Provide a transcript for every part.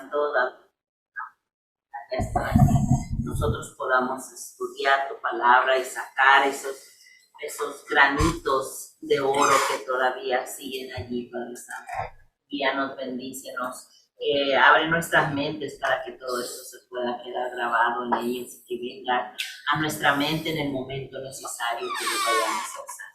Santo, nosotros podamos estudiar tu palabra y sacar esos granitos de oro que todavía siguen allí, Padre Santo. Guíanos, bendícenos, abre nuestras mentes para que todo esto se pueda quedar grabado en ellas y que venga a nuestra mente en el momento necesario que lo vayamos a usar.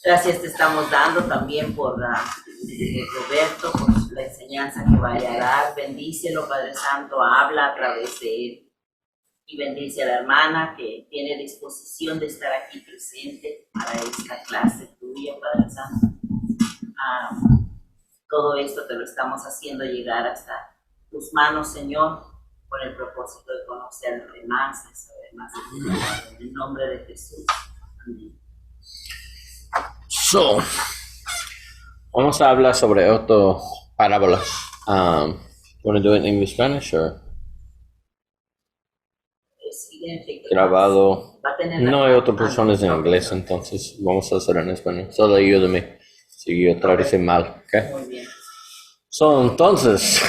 Gracias te estamos dando también por Roberto, por la enseñanza que vaya a dar. Bendícelo, Padre Santo, habla a través de él. Y bendice a la hermana que tiene disposición de estar aquí presente para esta clase tuya, Padre Santo. Todo esto te lo estamos haciendo llegar hasta tus manos, Señor, con el propósito de conocerte más, de saber más de tu palabra. En el nombre de Jesús. Amén. So, vamos a hablar sobre otra parábola. Want to do it in English, Spanish, or? Grabado. No hay otras personas en inglés, entonces vamos a hacer en español. Solo ayúdame si yo traduce mal, ¿ok? Muy bien. So, entonces,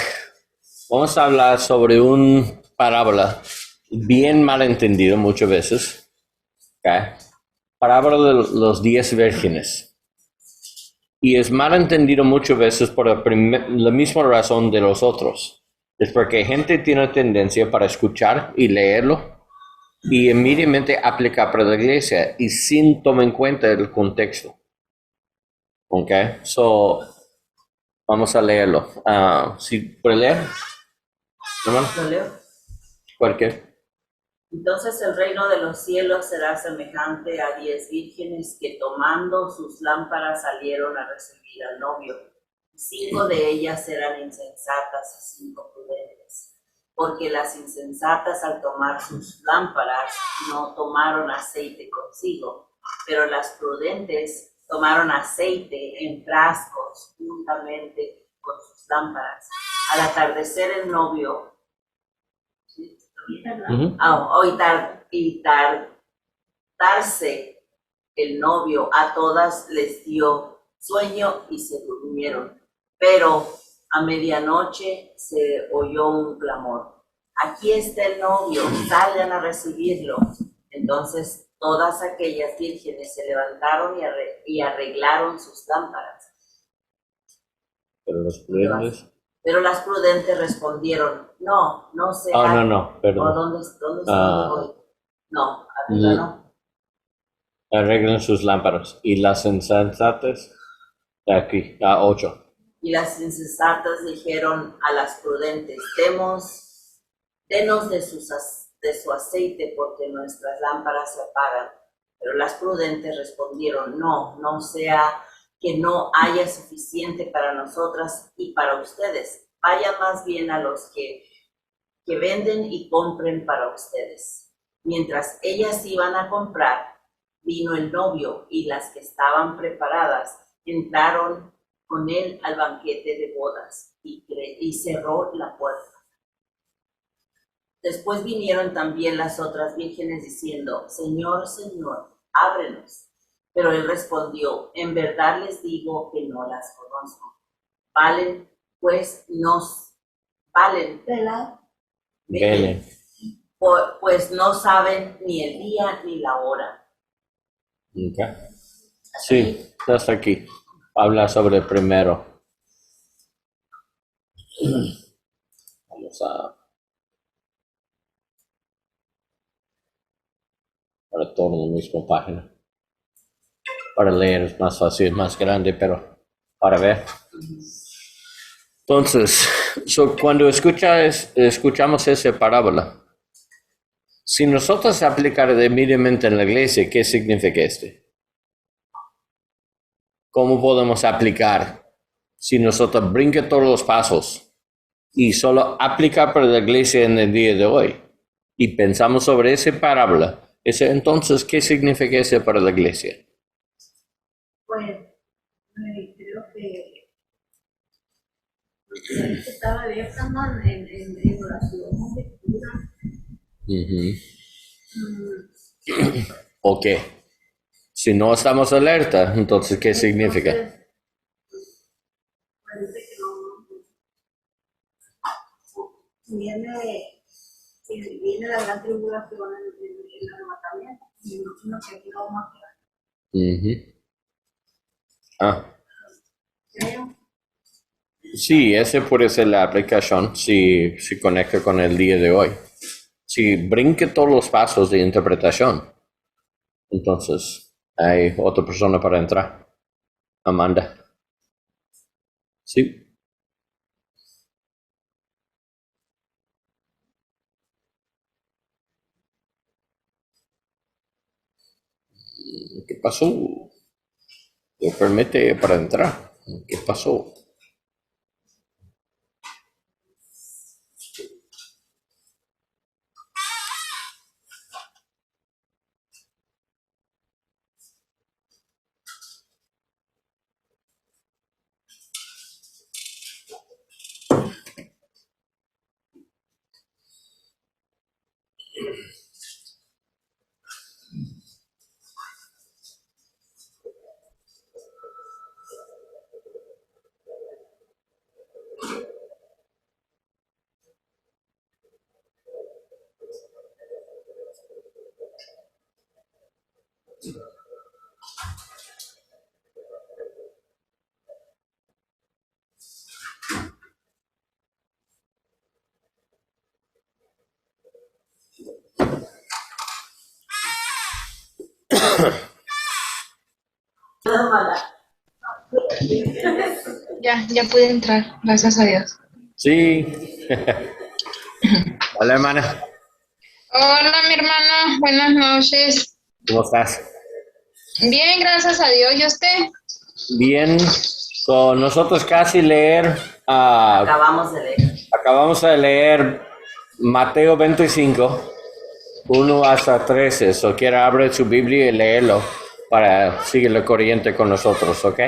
vamos a hablar sobre una parábola bien malentendido muchas veces, ¿ok? Parábola de los 10 vírgenes. Y es malentendido muchas veces por la misma razón de los otros. Es porque gente tiene tendencia para escuchar y leerlo y inmediatamente aplicar para la iglesia y sin tomar en cuenta el contexto. ¿Ok? So, vamos a leerlo. ¿Sí puede leer? ¿Hermano? ¿Lo leo? ¿Por qué? Entonces el reino de los cielos será semejante a 10 vírgenes que tomando sus lámparas salieron a recibir al novio. 5 de ellas eran insensatas y 5 prudentes, porque las insensatas al tomar sus lámparas no tomaron aceite consigo, pero las prudentes tomaron aceite en frascos juntamente con sus lámparas. Al atardecer el novio, tardarse el novio, a todas les dio sueño y se durmieron. Pero a medianoche se oyó un clamor: aquí está el novio, salgan a recibirlo. Entonces todas aquellas vírgenes se levantaron y arreglaron sus lámparas. Pero las prudentes respondieron: no se haga. No, perdón. ¿Dónde estoy? No, arriba no. Arreglen sus lámparas. Y las insensatas, de aquí, a 8. Y las insensatas dijeron a las prudentes: denos de su aceite, porque nuestras lámparas se apagan. Pero las prudentes respondieron: no sea que no haya suficiente para nosotras y para ustedes. Vayan más bien a los que venden y compren para ustedes. Mientras ellas iban a comprar, vino el novio, y las que estaban preparadas entraron con él al banquete de bodas, y cerró la puerta. Después vinieron también las otras vírgenes diciendo: Señor, Señor, ábrenos. Pero él respondió: en verdad les digo que no las conozco. Velen, pues no saben ni el día ni la hora. Okay. Sí, hasta aquí. Habla sobre el primero. Vamos a... Para todo en la misma página. Para leer es más fácil, más grande, pero para ver. Entonces, cuando escuchamos esa parábola, si nosotros aplicar inmediatamente en la iglesia, ¿qué significa esto? ¿Cómo podemos aplicar si nosotros brincamos todos los pasos y solo aplicar para la iglesia en el día de hoy? Y pensamos sobre esa parábola, entonces, ¿qué significa eso para la iglesia? Pues, creo que estaba abierta en oración, lectura. Ok. Si no estamos alerta, entonces, ¿qué significa? Parece que no. viene la gran tribulación, el arrebatamiento. Me imagino que aquí no vamos a quedar. Creo. Sí, ese puede ser la aplicación si conecta con el día de hoy. Si brinque todos los pasos de interpretación, entonces hay otra persona para entrar. Amanda. Sí. ¿Qué pasó? Te permite para entrar. ¿Qué pasó? Ya pude entrar, gracias a Dios. Sí. Hola, hermana. Hola, mi hermano, buenas noches. ¿Cómo estás? Bien, gracias a Dios. ¿Y usted? Bien. Con nosotros casi leer. Acabamos de leer Mateo 25, 1 hasta 13. So, quiero abrir su Biblia y leerlo para seguir la corriente con nosotros, ¿ok?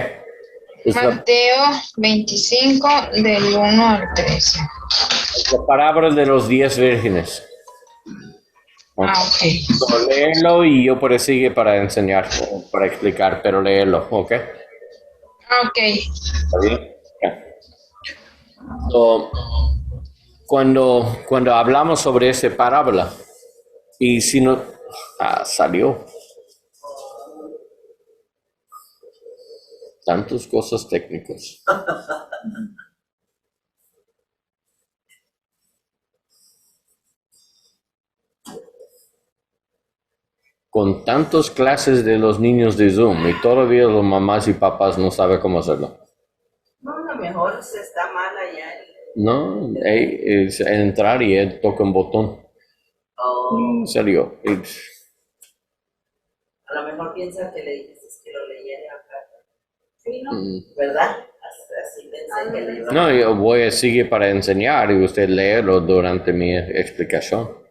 Mateo 25, del 1 al 13. La parábola de los 10 vírgenes. Ok. So, léelo y yo por sigue para enseñar, para explicar, pero léelo, ¿ok? Ok. ¿Está bien? Ya. So, cuando hablamos sobre esa parábola, y si no, salió. Tantas cosas técnicas. Con tantas clases de los niños de Zoom y todavía los mamás y papás no saben cómo hacerlo. No, a lo mejor se está mal allá. No, es entrar y él toca un botón. Salió. A lo mejor piensa que le dijiste que lo leyera acá. Sí, ¿no? Mm. ¿Verdad? Así pensé que le iba a... No, yo voy a seguir para enseñar y usted leerlo durante mi explicación.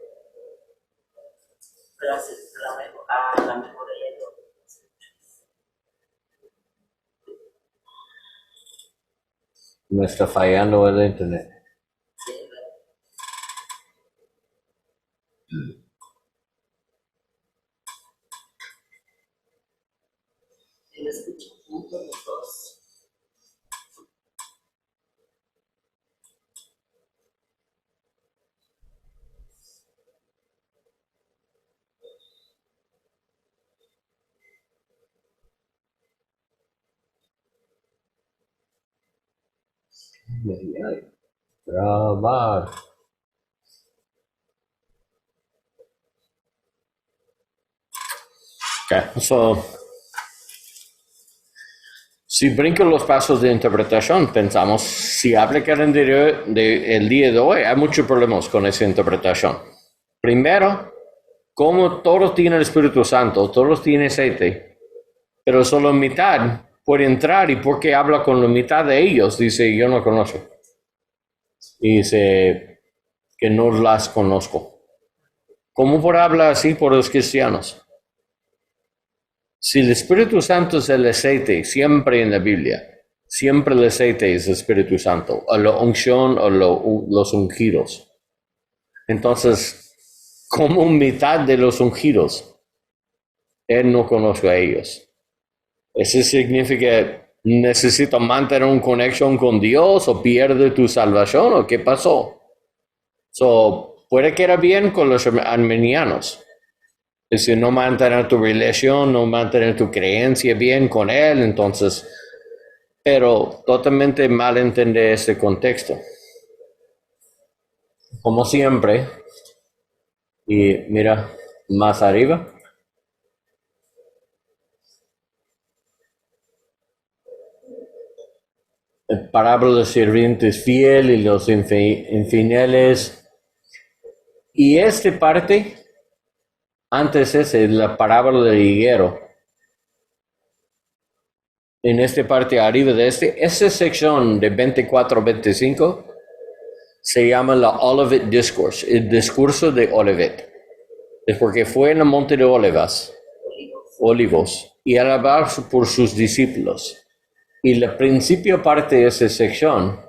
Pero así, a lo mejor ella lo... Me está fallando el internet. Sí, ¿verdad? Y lo escucho juntos los dos. Grabar. Okay, so, si brinco los pasos de interpretación, pensamos, si aplicar el día de hoy, hay muchos problemas con esa interpretación. Primero, como todos tienen el Espíritu Santo, todos tienen aceite, pero solo mitad puede entrar y porque habla con la mitad de ellos, dice, yo no conozco. Y dice que no las conozco. ¿Cómo por hablar así por los cristianos? Si el Espíritu Santo es el aceite, siempre en la Biblia, siempre el aceite es el Espíritu Santo, o la unción o los ungidos. Entonces, como mitad de los ungidos, él no conoce a ellos. Eso significa, ¿necesito mantener una conexión con Dios o pierde tu salvación o qué pasó? So, puede quedar bien con los armenianos. Es decir, no mantener tu relación, no mantener tu creencia bien con él, entonces, pero totalmente mal entender este contexto. Como siempre, y mira, más arriba. El parábola de sirvientes fiel y los infieles. Y esta parte, antes es la parábola del higuero. En esta parte arriba de esta sección de 24-25 se llama la Olivet Discourse, el discurso de Olivet. Es porque fue en el monte de Olivos, y él hablaba por sus discípulos. Y la principal parte de esa sección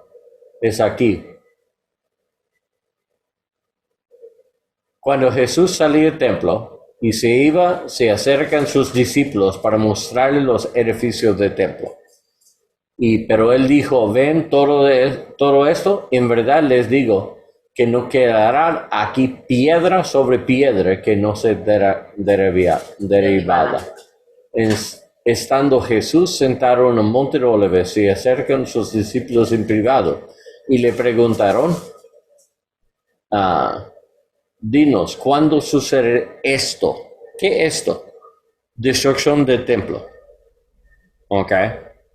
es aquí. Cuando Jesús salía del templo y se iba, se acercan sus discípulos para mostrarle los edificios del templo. Pero él dijo, ven todo esto, en verdad les digo que no quedará aquí piedra sobre piedra que no se derribada. Estando Jesús sentado en el monte de Olivos, se acercan sus discípulos en privado y le preguntaron, dinos, ¿cuándo sucede esto? ¿Qué es esto? Destrucción del templo. Ok,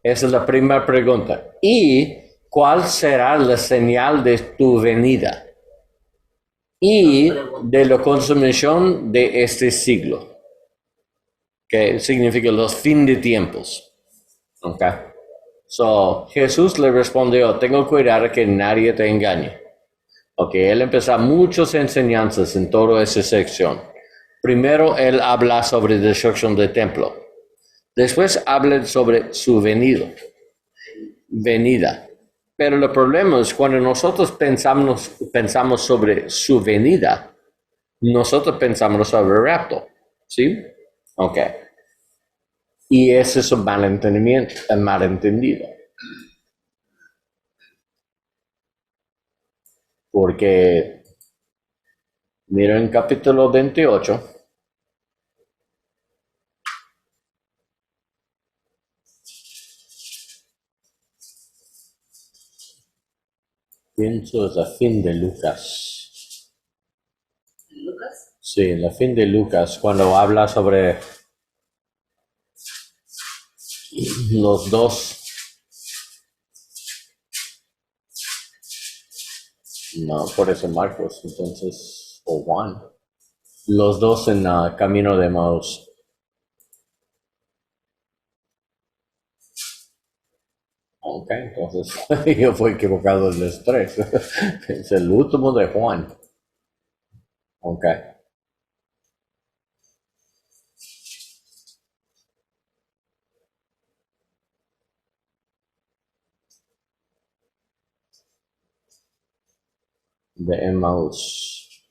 esa es la primera pregunta. ¿Y cuál será la señal de tu venida? Y de la consumación de este siglo. Que significa los fin de tiempos. Ok. So, Jesús le respondió, tengo cuidado que nadie te engañe. Ok, él empezó muchas enseñanzas en toda esa sección. Primero, él habla sobre la destrucción del templo. Después, habla sobre su venida. Pero el problema es cuando nosotros pensamos sobre su venida, nosotros pensamos sobre el rapto. ¿Sí? Ok. Y ese es un malentendido. Porque, mira en capítulo 28. Pienso es la fin de Lucas. ¿Lucas? Sí, la fin de Lucas, cuando habla sobre los dos. No, por eso Marcos, entonces, o Juan. Los dos en el camino de Maús. Ok, entonces yo fui equivocado en los tres. Es el último de Juan. Ok. De Emmaus.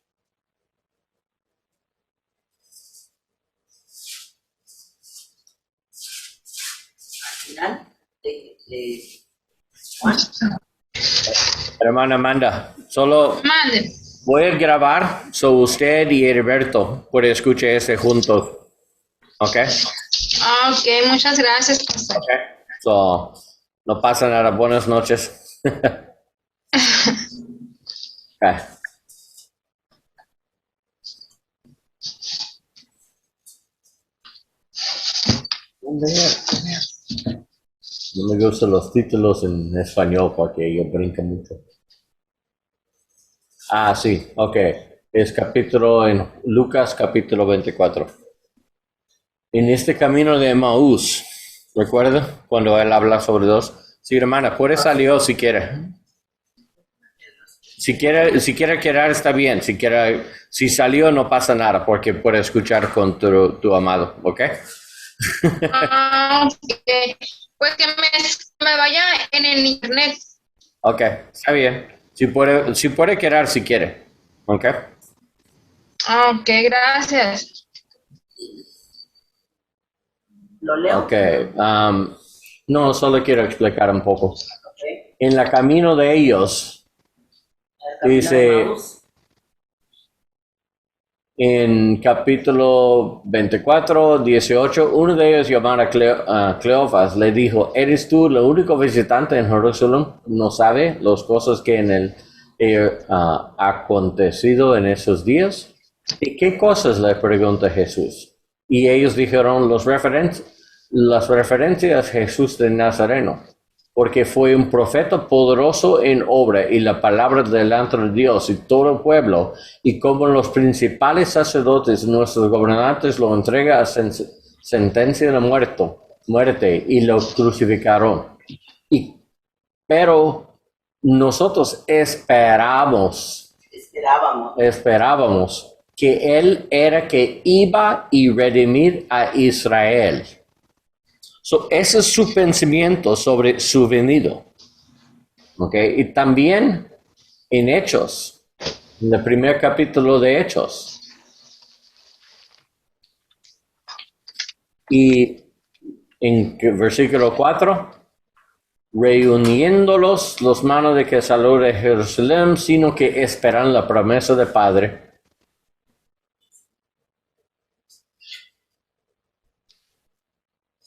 Final de Juan. Hermana Amanda, solo Mande. voy a grabar, so usted y Heriberto pueden escuchar ese juntos. ¿Ok? Ok, muchas gracias, pastor. Ok. So, no pasa nada. Buenas noches. Okay. No me gustan los títulos en español porque yo brinco mucho. Ah, sí, ok. Es capítulo en Lucas capítulo 24. En este camino de Emaús, ¿recuerda? Cuando él habla sobre dos. Sí, hermana, puede salir si quiere. Si quiere quedar, está bien. Si salió, no pasa nada, porque puede escuchar con tu amado, ¿ok? Ok. Pues que me vaya en el internet. Ok, está bien. Si puede quedar, si quiere, ¿ok? Ok, gracias. Lo leo. Ok, no, solo quiero explicar un poco. Ok. En el camino de ellos, El camino de dice, Maús. En capítulo 24, 18, uno de ellos, llamado Cleofas, le dijo, ¿eres tú el único visitante en Jerusalén? ¿No sabe las cosas que en el acontecido en esos días? ¿Y qué cosas? Le pregunta Jesús. Y ellos dijeron las referencias a Jesús de Nazareno, porque fue un profeta poderoso en obra y la palabra delante de Dios y todo el pueblo, y como los principales sacerdotes, nuestros gobernantes, lo entrega a sentencia de muerte y lo crucificaron. Pero nosotros esperábamos que Él era que iba y redimir a Israel. Ese es su pensamiento sobre su venido. Okay? Y también en Hechos, en el primer capítulo de Hechos. Y en versículo 4, reuniéndolos los manos de que salió de Jerusalén, sino que esperan la promesa del Padre.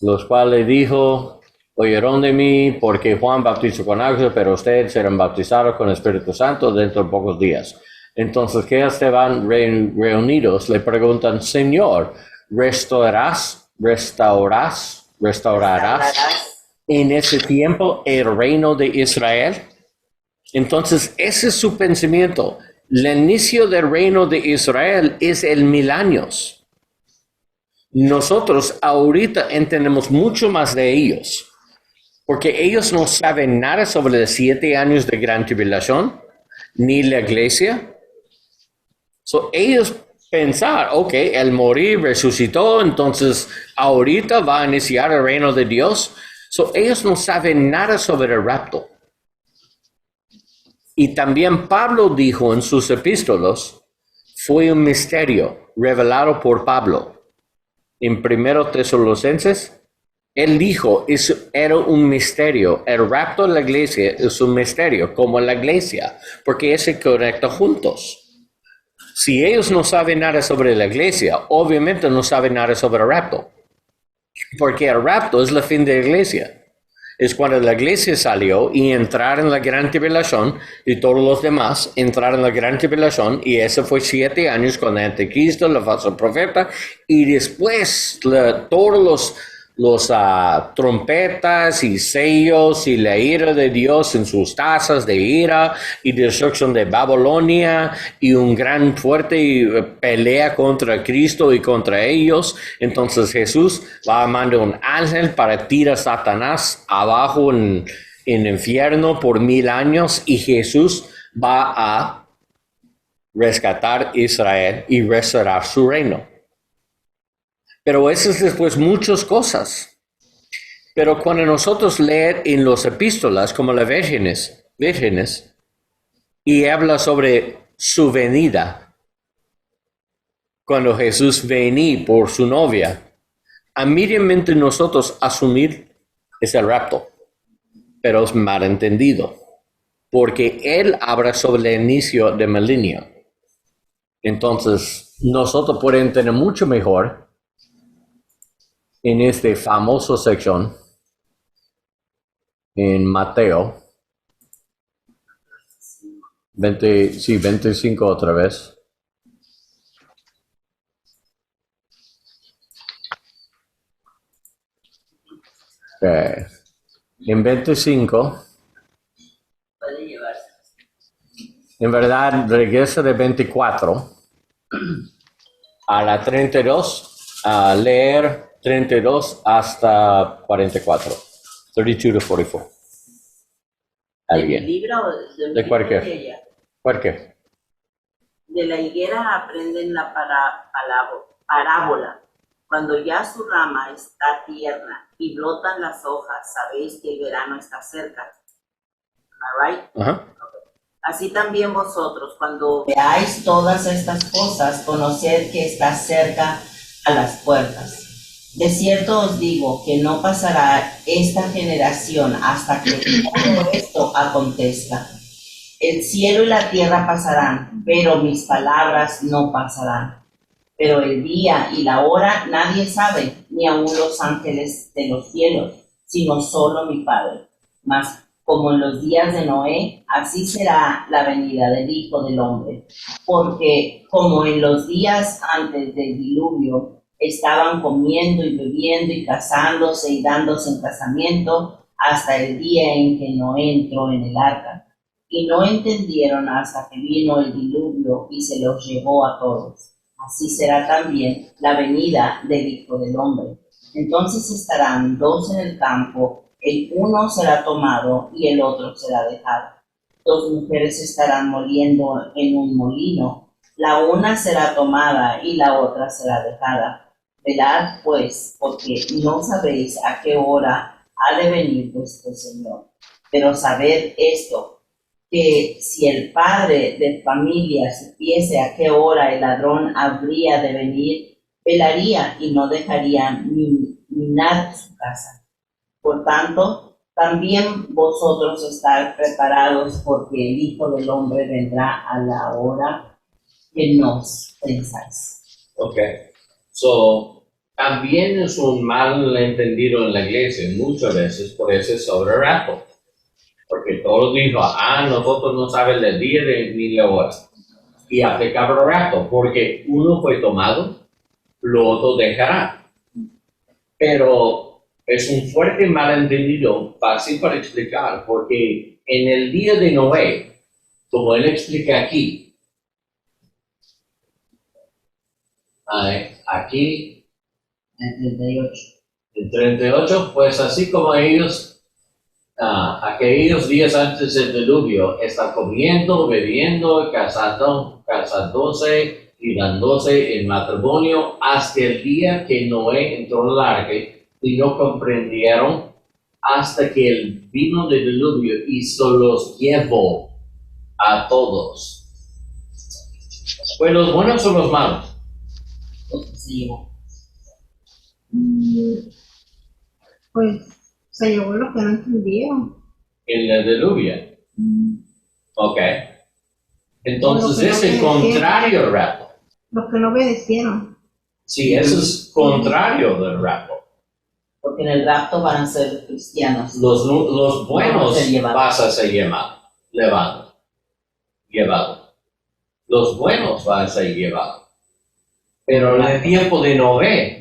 Los cuales dijo, oyeron de mí, porque Juan bautizó con agua, pero ustedes serán bautizados con el Espíritu Santo dentro de pocos días. Entonces, que estaban reunidos, le preguntan, Señor, ¿restaurarás en ese tiempo el reino de Israel? Entonces, ese es su pensamiento. El inicio del reino de Israel es el 1000 años. Nosotros ahorita entendemos mucho más de ellos, porque ellos no saben nada sobre los 7 años de gran tribulación, ni la iglesia. Ellos pensar, ok, el morir resucitó, entonces ahorita va a iniciar el reino de Dios. Ellos no saben nada sobre el rapto. Y también Pablo dijo en sus epístolas, fue un misterio revelado por Pablo. En 1 Tesalonicenses, él dijo, era un misterio. El rapto de la iglesia es un misterio, como la iglesia, porque se conecta juntos. Si ellos no saben nada sobre la iglesia, obviamente no saben nada sobre el rapto, porque el rapto es el fin de la iglesia. Es cuando la iglesia salió y entrar en la gran tribulación y todos los demás entrar en la gran tribulación, y eso fue 7 años con el anticristo, el falso profeta, y después todos los trompetas y sellos y la ira de Dios en sus tazas de ira y destrucción de Babilonia y un gran fuerte pelea contra Cristo y contra ellos. Entonces Jesús va a mandar un ángel para tirar a Satanás abajo en el infierno por 1000 años, y Jesús va a rescatar a Israel y restaurar su reino. Pero eso es después muchas cosas. Pero cuando nosotros leemos en los epístolas, como las vírgenes, y habla sobre su venida, cuando Jesús venía por su novia, inmediatamente nosotros asumir es el rapto, pero es mal entendido, porque Él habla sobre el inicio del milenio. Entonces, nosotros podemos entender mucho mejor en esta famosa sección, en Mateo 25 otra vez. En 25, Puede llevarse. en verdad regresa de 24 a la 32, a leer 32 hasta 44. 32 to 44. ¿De mi ¿Alguien? libro o ¿De cualquier? de ella? ¿Por qué? De la higuera aprenden la parábola. Cuando ya su rama está tierna y brotan las hojas, sabéis que el verano está cerca. Am I right? Ajá. Así también vosotros, cuando veáis todas estas cosas, conoced que está cerca a las puertas. De cierto os digo que no pasará esta generación hasta que todo esto acontezca. El cielo y la tierra pasarán, pero mis palabras no pasarán. Pero el día y la hora nadie sabe, ni aun los ángeles de los cielos, sino solo mi Padre. Mas como en los días de Noé, así será la venida del Hijo del Hombre. Porque como en los días antes del diluvio estaban comiendo y bebiendo y casándose y dándose en casamiento, hasta el día en que Noé entró en el arca. Y no entendieron hasta que vino el diluvio y se los llevó a todos. Así será también la venida del Hijo del Hombre. Entonces estarán dos en el campo, el uno será tomado y el otro será dejado. Dos mujeres estarán moliendo en un molino, la una será tomada y la otra será dejada. Velad pues, porque no sabéis a qué hora ha de venir vuestro Señor. Pero sabed esto, que si el padre de familia supiese a qué hora el ladrón habría de venir, velaría y no dejaría minar su casa. Por tanto, también vosotros estar preparados, porque el Hijo del Hombre vendrá a la hora que no pensáis. Ok. So, también es un mal entendido en la iglesia muchas veces por ese sobre rapto. Porque todos dijo, nosotros no saben el día ni la hora. Y aplicaba el rapto, porque uno fue tomado, lo otro dejará. Pero es un fuerte malentendido, fácil para explicar, porque en el día de Noé, como él explica aquí, aquí, en 38, pues así como ellos aquellos días antes del diluvio están comiendo, bebiendo, casándose y dándose en matrimonio hasta el día que Noé entró en el arca y no comprendieron hasta que el vino del diluvio y se los llevó a todos. ¿Pues los buenos o los malos? Pues se llevó lo que no entendieron. En el diluvio. Ok. Entonces que no es el contrario al rapto. Los que no obedecieron. Sí, eso es contrario del rapto. Porque en el rapto van a ser cristianos. Los buenos vas a ser llevados. Los buenos van a ser llevados. Pero en el tiempo de Noé,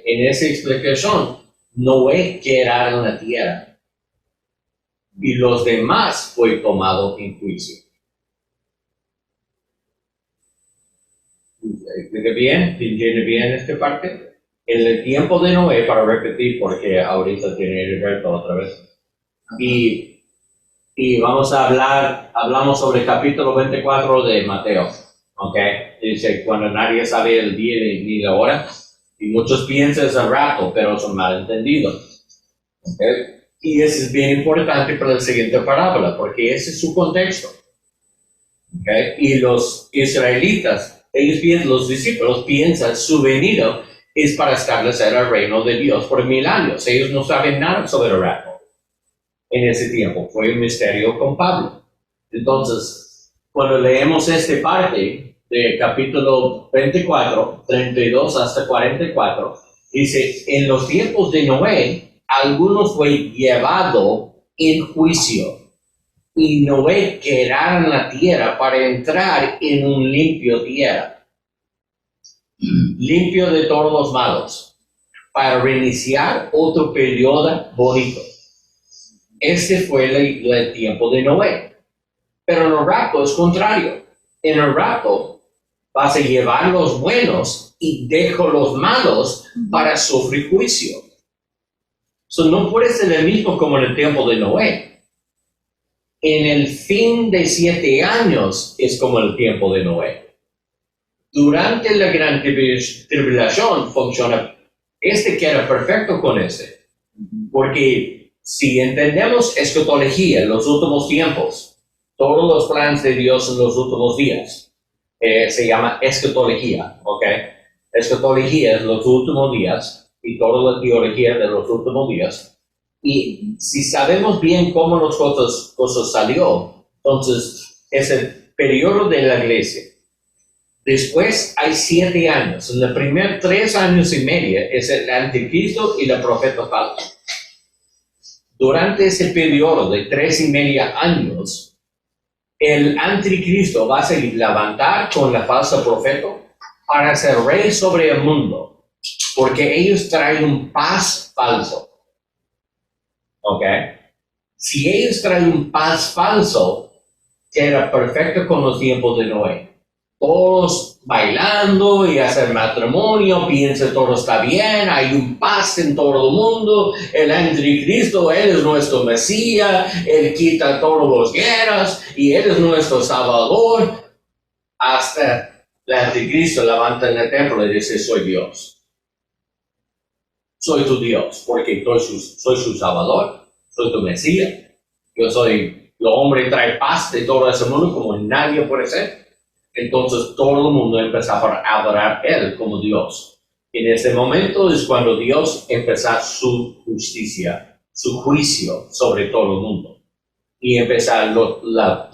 en esa explicación, Noé quedaron en la tierra. Y los demás fue tomado en juicio. ¿Entiende bien esta parte? En el tiempo de Noé, para repetir, porque ahorita tiene Heriberto otra vez. Y vamos a hablamos sobre el capítulo 24 de Mateo. ¿Ok? Dice, cuando nadie sabe el día ni la hora. Y muchos piensan es el rato, pero son malentendidos. ¿Ok? Y eso es bien importante para la siguiente parábola, porque ese es su contexto. ¿Okay? Y los israelitas, los discípulos piensan su venida es para establecer el reino de Dios por 1000 años. Ellos no saben nada sobre el rapto. En ese tiempo fue un misterio con Pablo. Entonces, cuando leemos esta parte de capítulo 24, 32 hasta 44, dice, en los tiempos de Noé, algunos fue llevado en juicio y Noé quedará en la tierra para entrar en un limpio tierra, limpio de todos los malos, para reiniciar otro periodo bonito. Este fue el tiempo de Noé. Pero en el rapto es contrario. En el rapto vas a llevar los buenos y dejo los malos para sufrir juicio. So, no puede ser el mismo como en el tiempo de Noé. En el fin de 7 años es como el tiempo de Noé. Durante la gran tribulación funciona, queda perfecto con ese. Porque si entendemos escatología, los últimos tiempos, todos los planes de Dios en los últimos días, se llama escatología, ¿ok? Escatología es los últimos días. Y toda la teología de los últimos días. Y si sabemos bien cómo las cosas salió, entonces es el periodo de la iglesia. Después hay 7 años. En los primeros 3 años y medio es el anticristo y el profeta falso. Durante ese periodo de 3 y medio años, el anticristo va a seguir levantar con la falsa profeta para ser rey sobre el mundo, porque ellos traen un paz falso. ¿Ok? Si ellos traen un paz falso, que era perfecto con los tiempos de Noé. Todos bailando y hacer matrimonio, piensa todo está bien, hay un paz en todo el mundo, el anticristo, él es nuestro Mesías, él quita todas las guerras y él es nuestro Salvador. Hasta el anticristo levanta en el templo y dice, soy Dios. Soy tu Dios, porque soy su Salvador, soy tu Mesías. Yo soy el hombre que trae paz de todo ese mundo como nadie puede ser. Entonces todo el mundo empezaba a adorar a él como Dios. En ese momento es cuando Dios empezó su justicia, su juicio sobre todo el mundo. Y empezaron la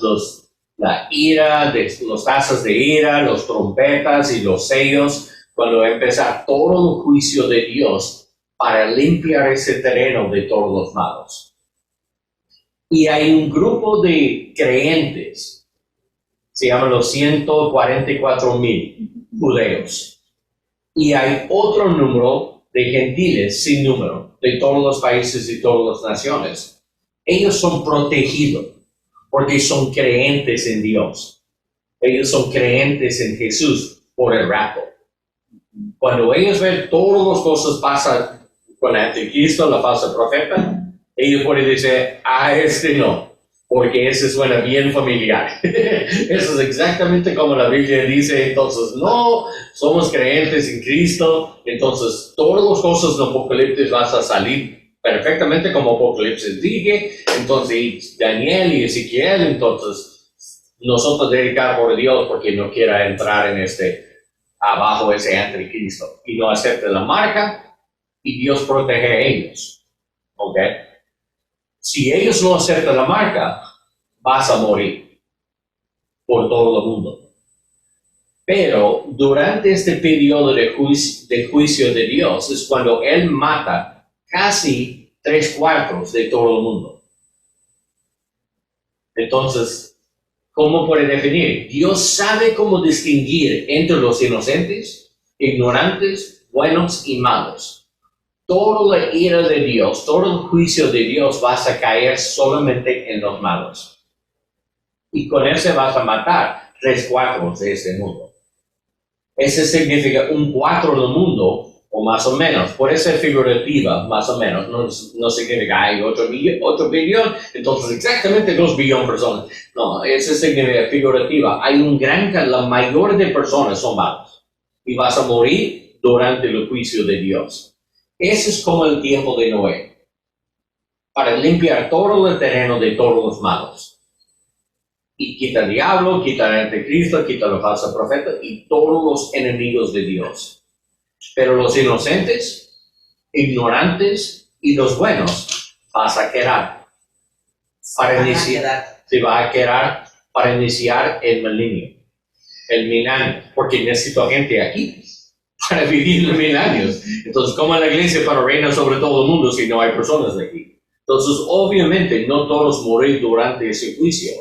ira, los tazas de ira, los trompetas y los sellos, cuando empezó todo el juicio de Dios para limpiar ese terreno de todos los malos. Y hay un grupo de creyentes, se llaman los 144,000 judeos. Y hay otro número de gentiles sin número, de todos los países y todas las naciones. Ellos son protegidos porque son creyentes en Dios. Ellos son creyentes en Jesús por el rapto. Cuando ellos ven todas las cosas pasan con el anticristo, la falsa profeta, ellos pueden decir, este no. Porque eso suena bien familiar. Eso es exactamente como la Biblia dice. Entonces, no, somos creyentes en Cristo. Entonces, todas las cosas del Apocalipsis van a salir perfectamente como Apocalipsis dije. Entonces, Daniel y Ezequiel, entonces, nosotros dedicar por Dios porque no quiera entrar en abajo ese anticristo. Y no acepte la marca y Dios protege a ellos. ¿Ok? Si ellos no aceptan la marca, vas a morir por todo el mundo. Pero durante este periodo de juicio de Dios es cuando Él mata casi 3/4 de todo el mundo. Entonces, ¿cómo puede definir? Dios sabe cómo distinguir entre los inocentes, ignorantes, buenos y malos. Toda la ira de Dios, todo el juicio de Dios vas a caer solamente en los malos. Y con eso vas a matar 3/4 de este mundo. Eso significa 1/4 del mundo, o más o menos. Puede ser figurativa, más o menos. No significa hay 8 billones, entonces exactamente 2 billones de personas. No, eso significa figurativa. Hay la mayor de personas son malos. Y vas a morir durante el juicio de Dios. Ese es como el tiempo de Noé, para limpiar todo el terreno de todos los malos. Y quita el diablo, quita el anticristo, quita el falso profeta y todos los enemigos de Dios. Pero los inocentes, ignorantes y los buenos vas a quedar para iniciar el milenio. El 1000 años, porque necesito gente aquí para vivir los 1000 años. Entonces, ¿cómo es la iglesia para reinar sobre todo el mundo si no hay personas de aquí? Entonces, obviamente, no todos morir durante ese juicio.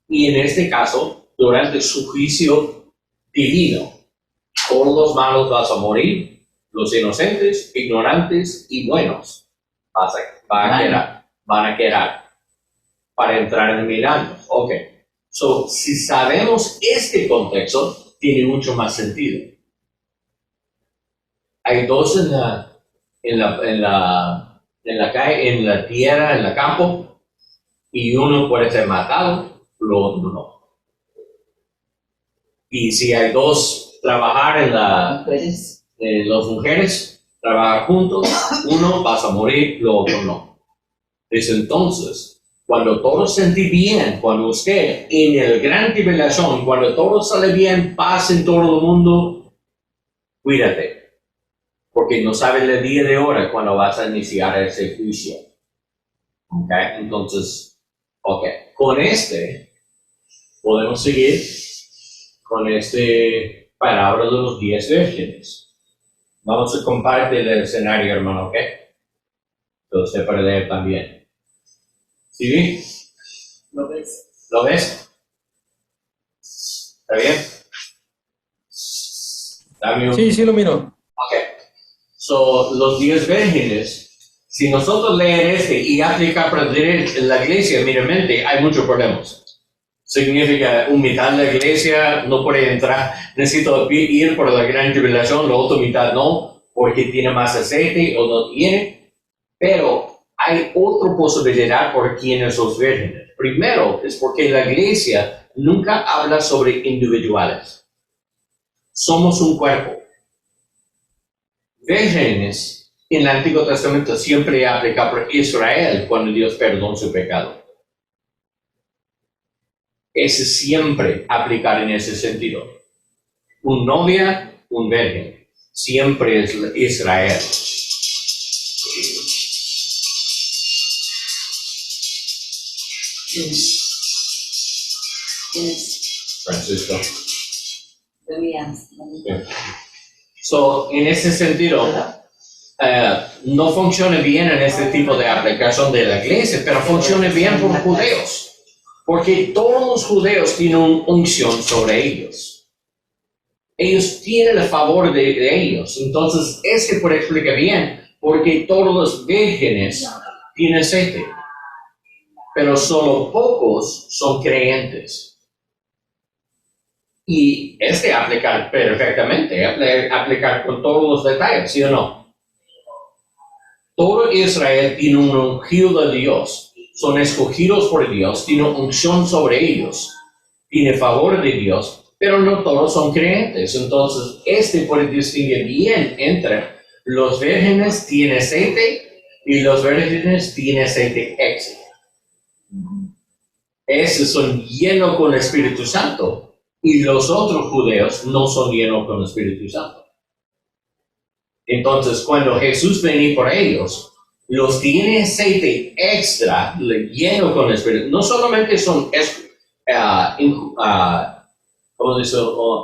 Y en este caso, durante su juicio divino, todos los malos vas a morir, los inocentes, ignorantes y buenos van a quedar para entrar en 1000 años. Ok. So, si sabemos este contexto, tiene mucho más sentido. Hay dos en la calle, en la tierra, en el campo, y uno puede ser matado, lo otro no. Y si hay dos trabajar las mujeres trabajar juntos, uno vas a morir, lo otro no. Desde entonces, cuando todo sentí bien, cuando usted en el gran tribulación, cuando todo sale bien, paz en todo el mundo, cuídate. Porque no sabes el día de hora cuando vas a iniciar ese juicio. ¿Ok? Entonces, con podemos seguir con parábola de los 10 vírgenes. Vamos a compartir el escenario, hermano, ¿ok? Entonces usted puede leer también. ¿Sí? ¿Lo ves? ¿Lo ves? ¿Está bien? Dame un... Sí, lo miro. Ok. So, los 10 vírgenes, si nosotros leer y aplicar para la iglesia, meramente, hay muchos problemas. Significa un mitad de la iglesia no puede entrar, necesito ir por la gran tribulación, la otra mitad no, porque tiene más aceite o no tiene. Pero hay otra posibilidad por quienes son vírgenes. Primero, es porque la iglesia nunca habla sobre individuales. Somos un cuerpo. Vírgenes en el Antiguo Testamento siempre aplica por Israel cuando Dios perdonó su pecado. Es siempre aplicar en ese sentido. Un novia, un virgen. Siempre es Israel. Francisco. So, en ese sentido, no funciona bien en este tipo de aplicación de la iglesia, pero funciona bien por judíos. Porque todos los judíos tienen una unción sobre ellos. Ellos tienen el favor de ellos. Entonces, puede explicar bien, porque todos los vírgenes tienen aceite. Pero solo pocos son creyentes. Y aplicar perfectamente, aplicar con todos los detalles, ¿sí o no? Todo Israel tiene un ungido de Dios, son escogidos por Dios, tiene unción sobre ellos, tiene favor de Dios, pero no todos son creyentes. Entonces, puede distinguir bien entre los vírgenes tienen aceite y los vírgenes tienen aceite extra. Esos son llenos con el Espíritu Santo. Y los otros judíos no son llenos con el Espíritu Santo. Entonces, cuando Jesús venía por ellos, los tiene aceite extra, lleno con el Espíritu. No solamente son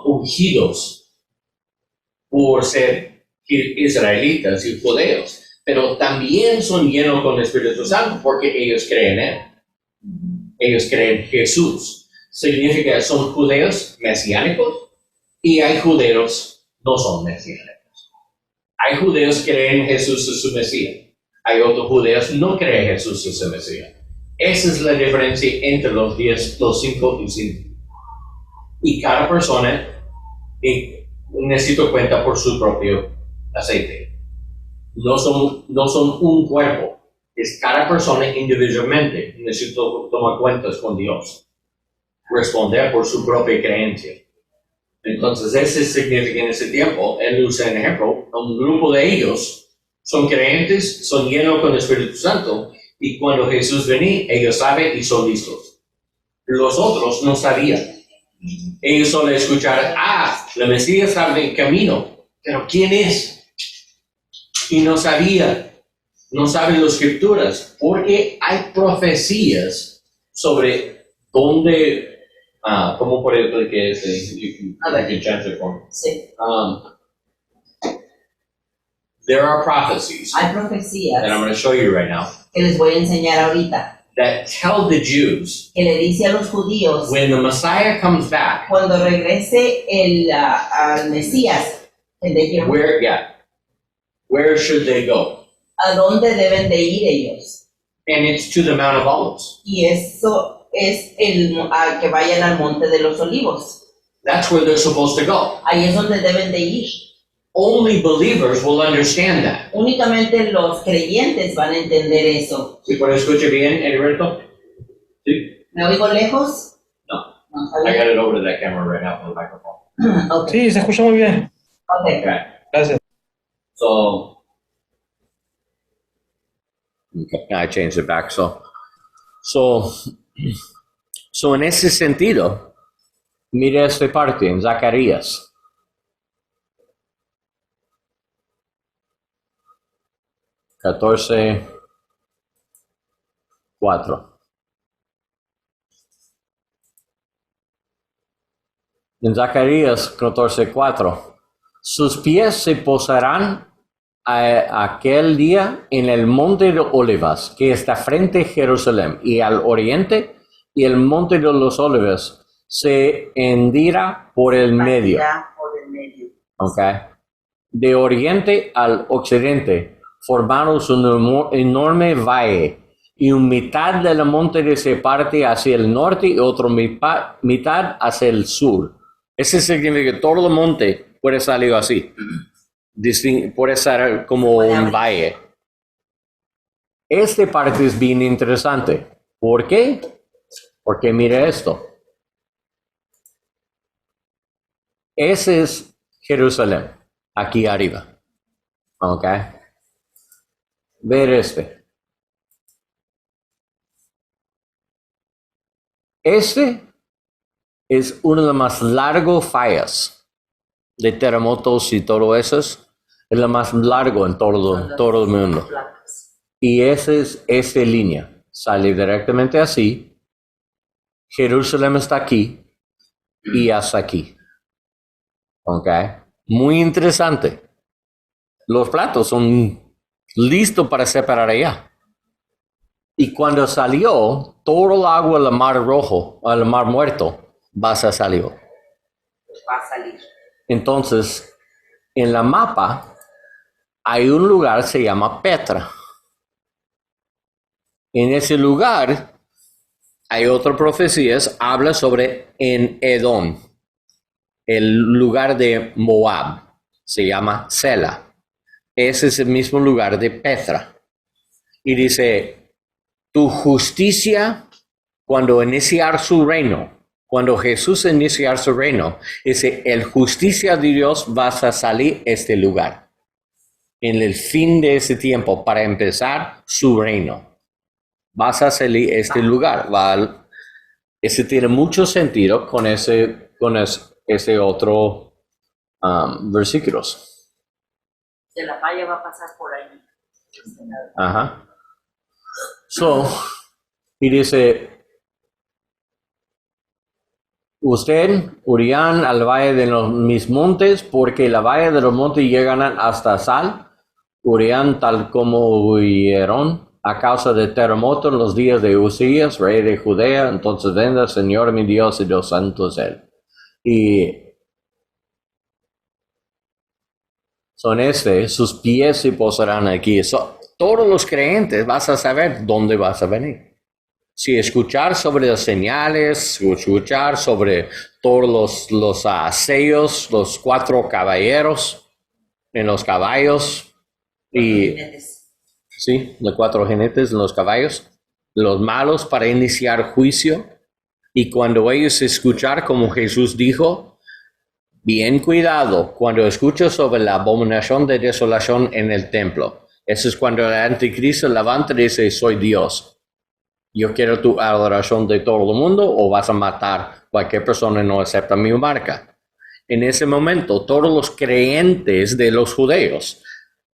ungidos por ser israelitas y judíos, pero también son llenos con el Espíritu Santo porque ellos creen en Él. Ellos creen en Jesús. Significa que son judíos mesiánicos y hay judíos no son mesiánicos. Hay judíos que creen en Jesús es su Mesías. Hay otros judíos que no creen en Jesús es su Mesías. Esa es la diferencia entre los 5 y 5. Y cada persona necesita cuenta por su propio aceite. No son un cuerpo. Es cada persona individualmente. Necesita tomar cuentas con Dios. Responder por su propia creencia. Entonces, ese significa en ese tiempo, él usa un ejemplo, un grupo de ellos son creyentes, son llenos con el Espíritu Santo, y cuando Jesús venía, ellos saben y son listos. Los otros no sabían. Ellos solo escucharon, la Mesías está en camino, pero ¿quién es? Y no sabían. No saben las Escrituras, porque hay profecías sobre dónde. ¿Cómo puede ser que Sí. there are prophecies Hay that I'm profecías going to show you right now que les voy a enseñar ahorita, that tell the Jews que le dice a los judíos, when the Messiah comes back, cuando regrese al Mesías, el de Jehová, where should they go? ¿a dónde deben de ir ellos? And it's to the Mount of Olives. Y eso es a que vayan al Monte de los Olivos. That's where they're supposed to go. Ahí es donde deben de ir. Only believers will understand that. Únicamente los creyentes van a entender eso. ¿Sí puede escuchar bien, Heriberto? ¿Sí? ¿Me oigo lejos? No. No, ¿está I bien? got it over to that camera right now for the microphone. Okay. Sí, se escucha muy bien. Okay. Okay. Gracias. So, I changed it back. So en ese sentido, mire esta parte en Zacarías. Catorce, 4. En Zacarías 14:4. Sus pies se posarán aquel día en el monte de Olivas, que está frente a Jerusalén, y al oriente, y el monte de los Olivos se hendirá por el medio. Partirá por el medio. Okay. De oriente al occidente, formamos un enorme valle, y una mitad del monte se parte hacia el norte y otra mitad hacia el sur. Eso significa que todo el monte puede salir así. Puede ser como un valle. Esta parte es bien interesante. ¿Por qué? Porque mire esto. Ese es Jerusalén, aquí arriba. ¿Ok? Ver este. Este es uno de los más largos fallas de terremotos y todo eso. Es el más largo en todo el mundo. Y esa es esta línea. Sale directamente así. Jerusalén está aquí y hasta aquí. ¿Ok? Muy interesante. Los platos son listos para separar allá. Y cuando salió, todo el agua del Mar Rojo, al Mar Muerto, va a salir. Va a salir. Entonces, en la mapa, hay un lugar que se llama Petra. En ese lugar, hay otra profecía, habla sobre en Edom, el lugar de Moab, se llama Sela. Ese es el mismo lugar de Petra. Y dice, tu justicia, cuando iniciar su reino, cuando Jesús iniciar su reino, dice, el justicia de Dios va a salir este lugar. En el fin de ese tiempo, para empezar su reino. Vas a salir este lugar. Ese tiene mucho sentido con ese otro versículos. Que la falla va a pasar por ahí. Ajá. Y dice, usted irán al valle de mis montes, porque la valle de los montes llegan hasta Sal, irán tal como huyeron a causa de terremoto en los días de Usías, rey de Judea. Entonces venga, Señor mi Dios y Dios santo es Él. Y son sus pies se posarán aquí. Todos los creyentes vas a saber dónde vas a venir. Si escuchar sobre las señales, escuchar sobre todos los sellos, los 4 caballeros en los caballos y sí, los 4 jinetes en los caballos, los malos para iniciar juicio. Y cuando ellos escuchar como Jesús dijo, bien cuidado cuando escuchas sobre la abominación de desolación en el templo. Eso es cuando el anticristo levanta y dice, soy Dios. Yo quiero tu adoración de todo el mundo o vas a matar cualquier persona que no acepta mi marca. En ese momento, todos los creyentes de los judíos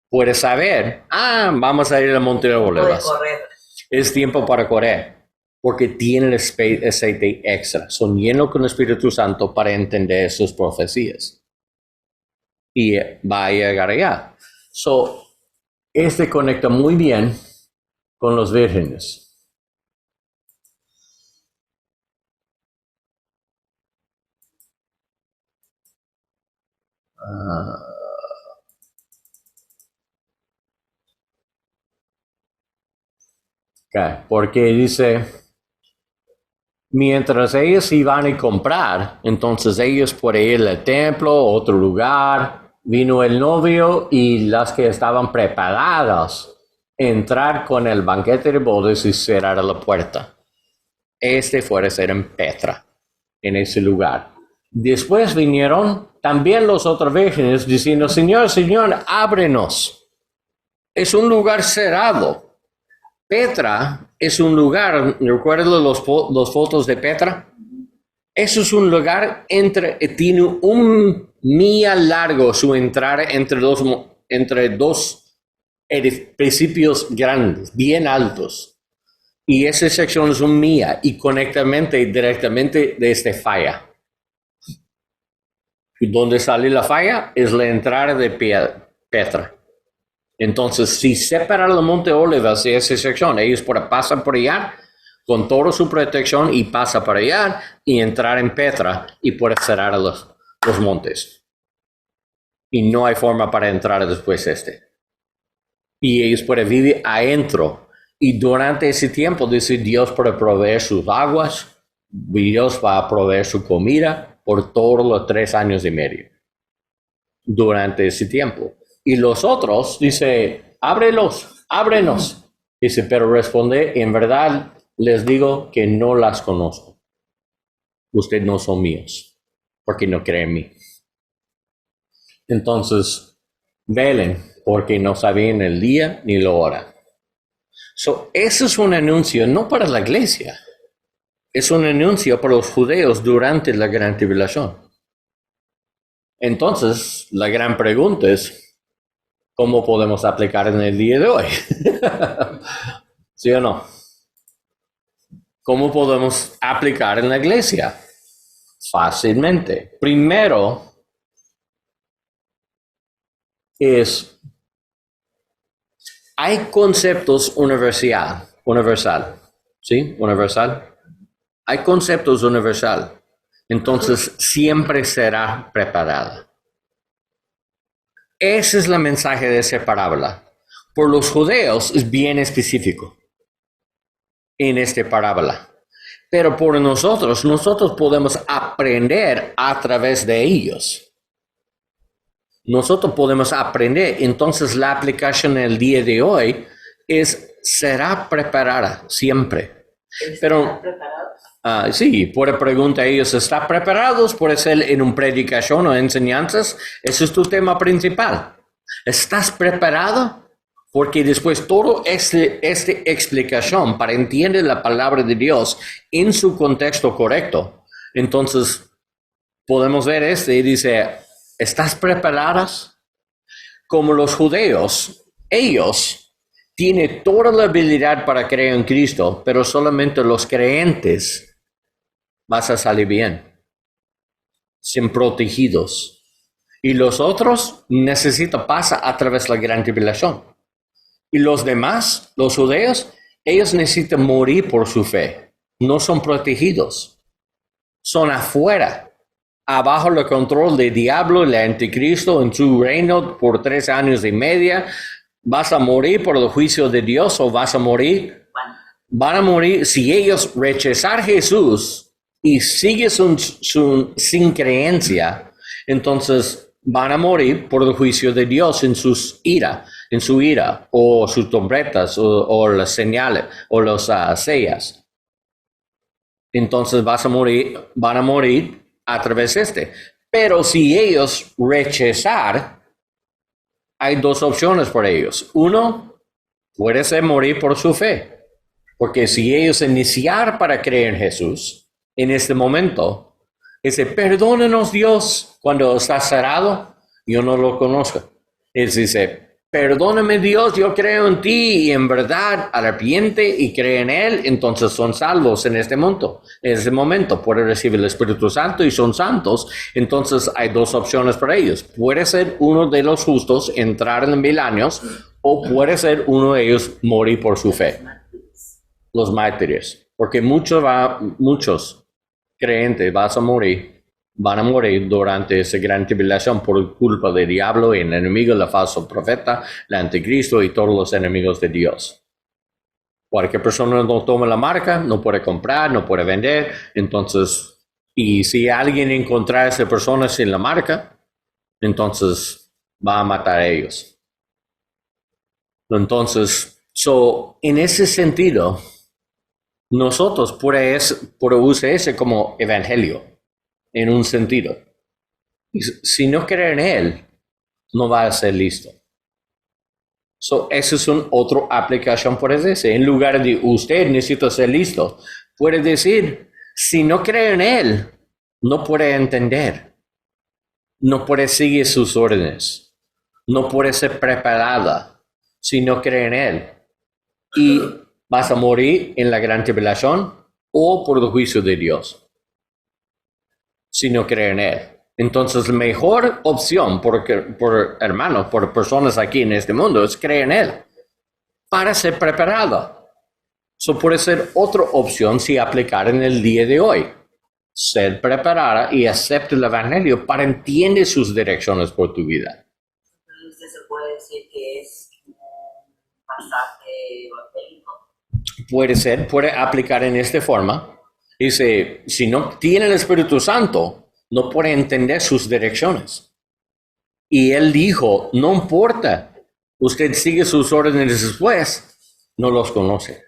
pueden saber, vamos a ir al monte de Olivas. Es tiempo para correr, porque tienen aceite extra. Son llenos con el Espíritu Santo para entender sus profecías. Y va a llegar allá. Este conecta muy bien con los vírgenes. Porque dice, mientras ellos iban a comprar, entonces ellos pueden ir al templo, otro lugar, vino el novio y las que estaban preparadas entrar con el banquete de bodas y cerrar la puerta. Fuera a ser en Petra, en ese lugar. Después vinieron también los otros vírgenes diciendo, Señor, Señor, ábrenos. Es un lugar cerrado. Petra es un lugar, ¿recuerdan las fotos de Petra? Eso es un lugar tiene un milla largo su entrada entre dos edificios grandes, bien altos. Y esa sección es un milla y conecta directamente de esta falla. Y donde sale la falla es la entrada de Petra. Entonces, si separan el monte Olivos de esa sección, ellos pueden pasar por allá con toda su protección y pasa para allá y entrar en Petra y puede cerrar los montes. Y no hay forma para entrar después Y ellos pueden vivir adentro. Y durante ese tiempo, dice Dios puede proveer sus aguas, Dios va a proveer su comida por todos los 3 años y medio. Durante ese tiempo. Y los otros, dice, ábrenos. Dice, pero responde, en verdad les digo que no las conozco. Ustedes no son míos, porque no creen en mí. Entonces, velen, porque no sabían el día ni la hora. Eso es un anuncio no para la iglesia, es un anuncio para los judíos durante la gran tribulación. Entonces, la gran pregunta es, ¿cómo podemos aplicar en el día de hoy? ¿Sí o no? ¿Cómo podemos aplicar en la iglesia? Fácilmente. Primero hay conceptos universal, ¿sí? Universal. Hay conceptos universal. Entonces, siempre será preparada. Ese es el mensaje de esa parábola. Por los judíos es bien específico en esta parábola. Pero por nosotros podemos aprender a través de ellos. Nosotros podemos aprender. Entonces la aplicación en el día de hoy será preparada siempre. Pero sí, por pregunta a ellos, ¿están preparados? Puede ser en una predicación o enseñanzas. Ese es tu tema principal. ¿Estás preparado? Porque después toda esta explicación para entender la palabra de Dios en su contexto correcto. Entonces, podemos ver y dice, ¿estás preparadas? Como los judíos, ellos tienen toda la habilidad para creer en Cristo, pero solamente los creyentes van a salir bien, sin protegidos. Y los otros necesitan pasar a través de la gran tribulación. Y los demás, los judíos, ellos necesitan morir por su fe. No son protegidos. Son afuera, abajo del control del diablo, el anticristo en su reino por 3 años y medio. ¿Vas a morir por el juicio de Dios o vas a morir? Van a morir si ellos rechazar a Jesús y siguen sin creencia. Entonces van a morir por el juicio de Dios en su ira, o sus trompetas, o las señales, o las sellas. Entonces van a morir a través de Pero si ellos rechazar, hay 2 opciones para ellos. Uno, puede ser morir por su fe. Porque si ellos iniciar para creer en Jesús, en este momento, dice, perdónenos Dios, cuando está cerrado, yo no lo conozco. Él dice, perdóname Dios, yo creo en ti y en verdad arrepiente y cree en Él, entonces son salvos en este momento. En este momento pueden recibir el Espíritu Santo y son santos. Entonces hay 2 opciones para ellos. Puede ser uno de los justos entrar en 1000 años o puede ser uno de ellos morir por su fe. Los mártires. Porque muchos creyentes van a morir durante esa gran tribulación por culpa del diablo y el enemigo, el falso profeta, el anticristo y todos los enemigos de Dios. Cualquier persona no toma la marca, no puede comprar, no puede vender. Entonces, y si alguien encuentra a esa persona sin la marca, entonces va a matar a ellos. Entonces, en ese sentido, nosotros podemos usar ese como evangelio. En un sentido. Si no cree en Él, no va a ser listo. Esa es otra aplicación, puede decir. En lugar de usted necesita ser listo, puede decir, si no cree en Él, no puede entender. No puede seguir sus órdenes. No puede ser preparada si no cree en Él. Y vas a morir en la gran tribulación o por el juicio de Dios. Si no cree en Él. Entonces, la mejor opción por hermanos, por personas aquí en este mundo, es creer en Él para ser preparado. Eso puede ser otra opción si aplicar en el día de hoy. Ser preparada y aceptar el Evangelio para entender sus direcciones por tu vida. Entonces se puede decir que es un pasaje evangélico. Puede ser, puede aplicar en esta forma. Dice, si no tiene el Espíritu Santo, no puede entender sus direcciones. Y Él dijo, no importa, usted sigue sus órdenes después, no los conoce.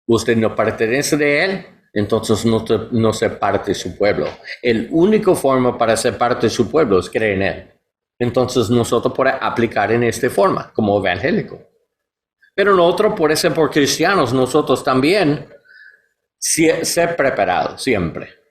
Usted no pertenece de Él, entonces no se parte de su pueblo. La única forma para ser parte de su pueblo es creer en Él. Entonces nosotros podemos aplicar en esta forma, como evangélico. Pero lo otro puede ser por cristianos, nosotros también, ser preparados siempre.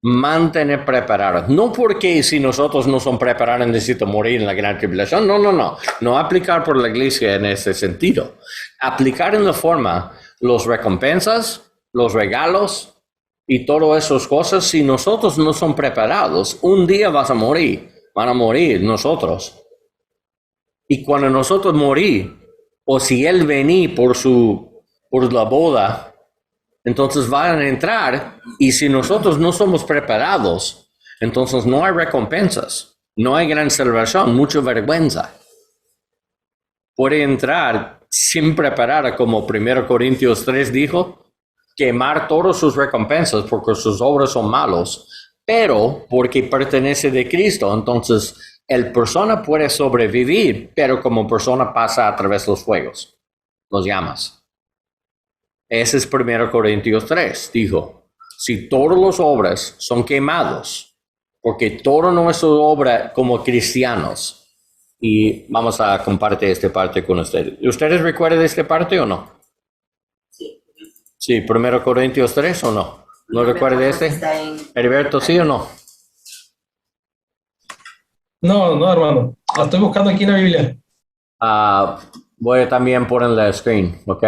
Mantener preparados. No porque si nosotros no somos preparados necesito morir en la gran tribulación. No. No aplicar por la iglesia en ese sentido. Aplicar en la forma, los recompensas, los regalos y todas esas cosas. Si nosotros no somos preparados, un día vas a morir. Van a morir nosotros. Y cuando nosotros morir, o si Él venir por la boda, entonces van a entrar, y si nosotros no somos preparados, entonces no hay recompensas, no hay gran celebración, mucha vergüenza. Puede entrar sin preparar, como 1 Corintios 3 dijo, quemar todas sus recompensas porque sus obras son malos, pero porque pertenece de Cristo, entonces el persona puede sobrevivir, pero como persona pasa a través de los fuegos, los llamas. Ese es 1 Corintios 3, dijo, si todas las obras son quemados, porque toda nuestra obra como cristianos, y vamos a compartir esta parte con ustedes. ¿Ustedes recuerdan de esta parte o no? Sí. Sí, 1 Corintios 3 o no. ¿No recuerda de este? Está en Heriberto, ¿sí o no? No, hermano. La estoy buscando aquí en la Biblia. Voy a también poner en la screen, ¿ok?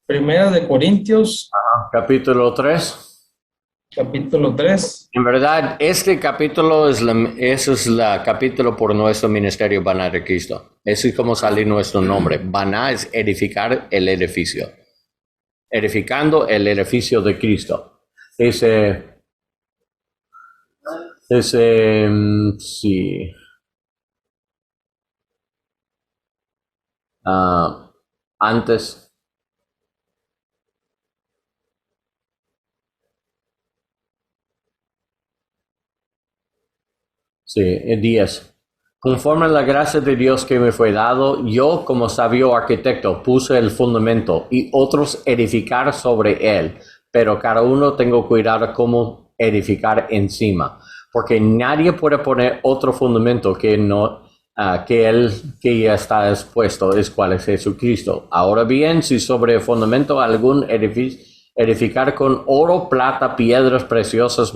Primera de Corintios, Capítulo 3. capítulo 3. En verdad, este capítulo es el capítulo por nuestro ministerio Baná de Cristo. Ese es como sale nuestro nombre. Baná es edificar el edificio. Edificando el edificio de Cristo. Sí. Antes. Sí, 10. Conforme a la gracia de Dios que me fue dado, yo como sabio arquitecto puse el fundamento y otros edificar sobre él, pero cada uno tengo cuidado cómo edificar encima, porque nadie puede poner otro fundamento que ya está expuesto, es cual es Jesucristo. Ahora bien, si sobre el fundamento algún edificar con oro, plata, piedras preciosas,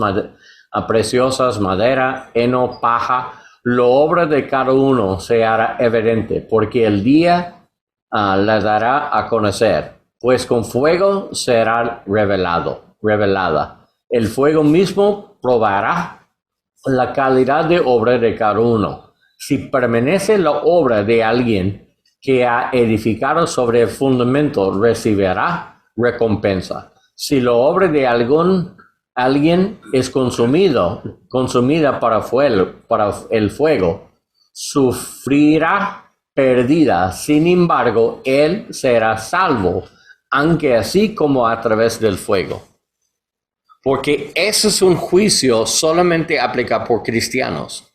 madera, heno, paja, la obra de cada uno se hará evidente, porque el día la dará a conocer, pues con fuego será revelada. El fuego mismo probará la calidad de obra de cada uno. Si permanece la obra de alguien que ha edificado sobre el fundamento, recibirá recompensa. Si la obra de alguien es consumida para el fuego, sufrirá pérdida. Sin embargo, él será salvo, aunque así como a través del fuego. Porque ese es un juicio solamente aplicado por cristianos.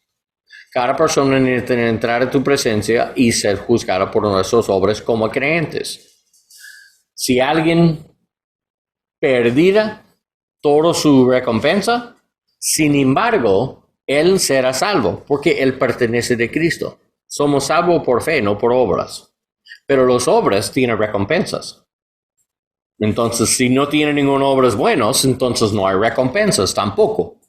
Cada persona necesita entrar a tu presencia y ser juzgada por nuestras obras como creyentes. Si alguien perdida toda su recompensa, sin embargo, él será salvo, porque él pertenece de Cristo. Somos salvos por fe, no por obras. Pero las obras tienen recompensas. Entonces, si no tienen ninguna obras buenas, entonces no hay recompensas tampoco.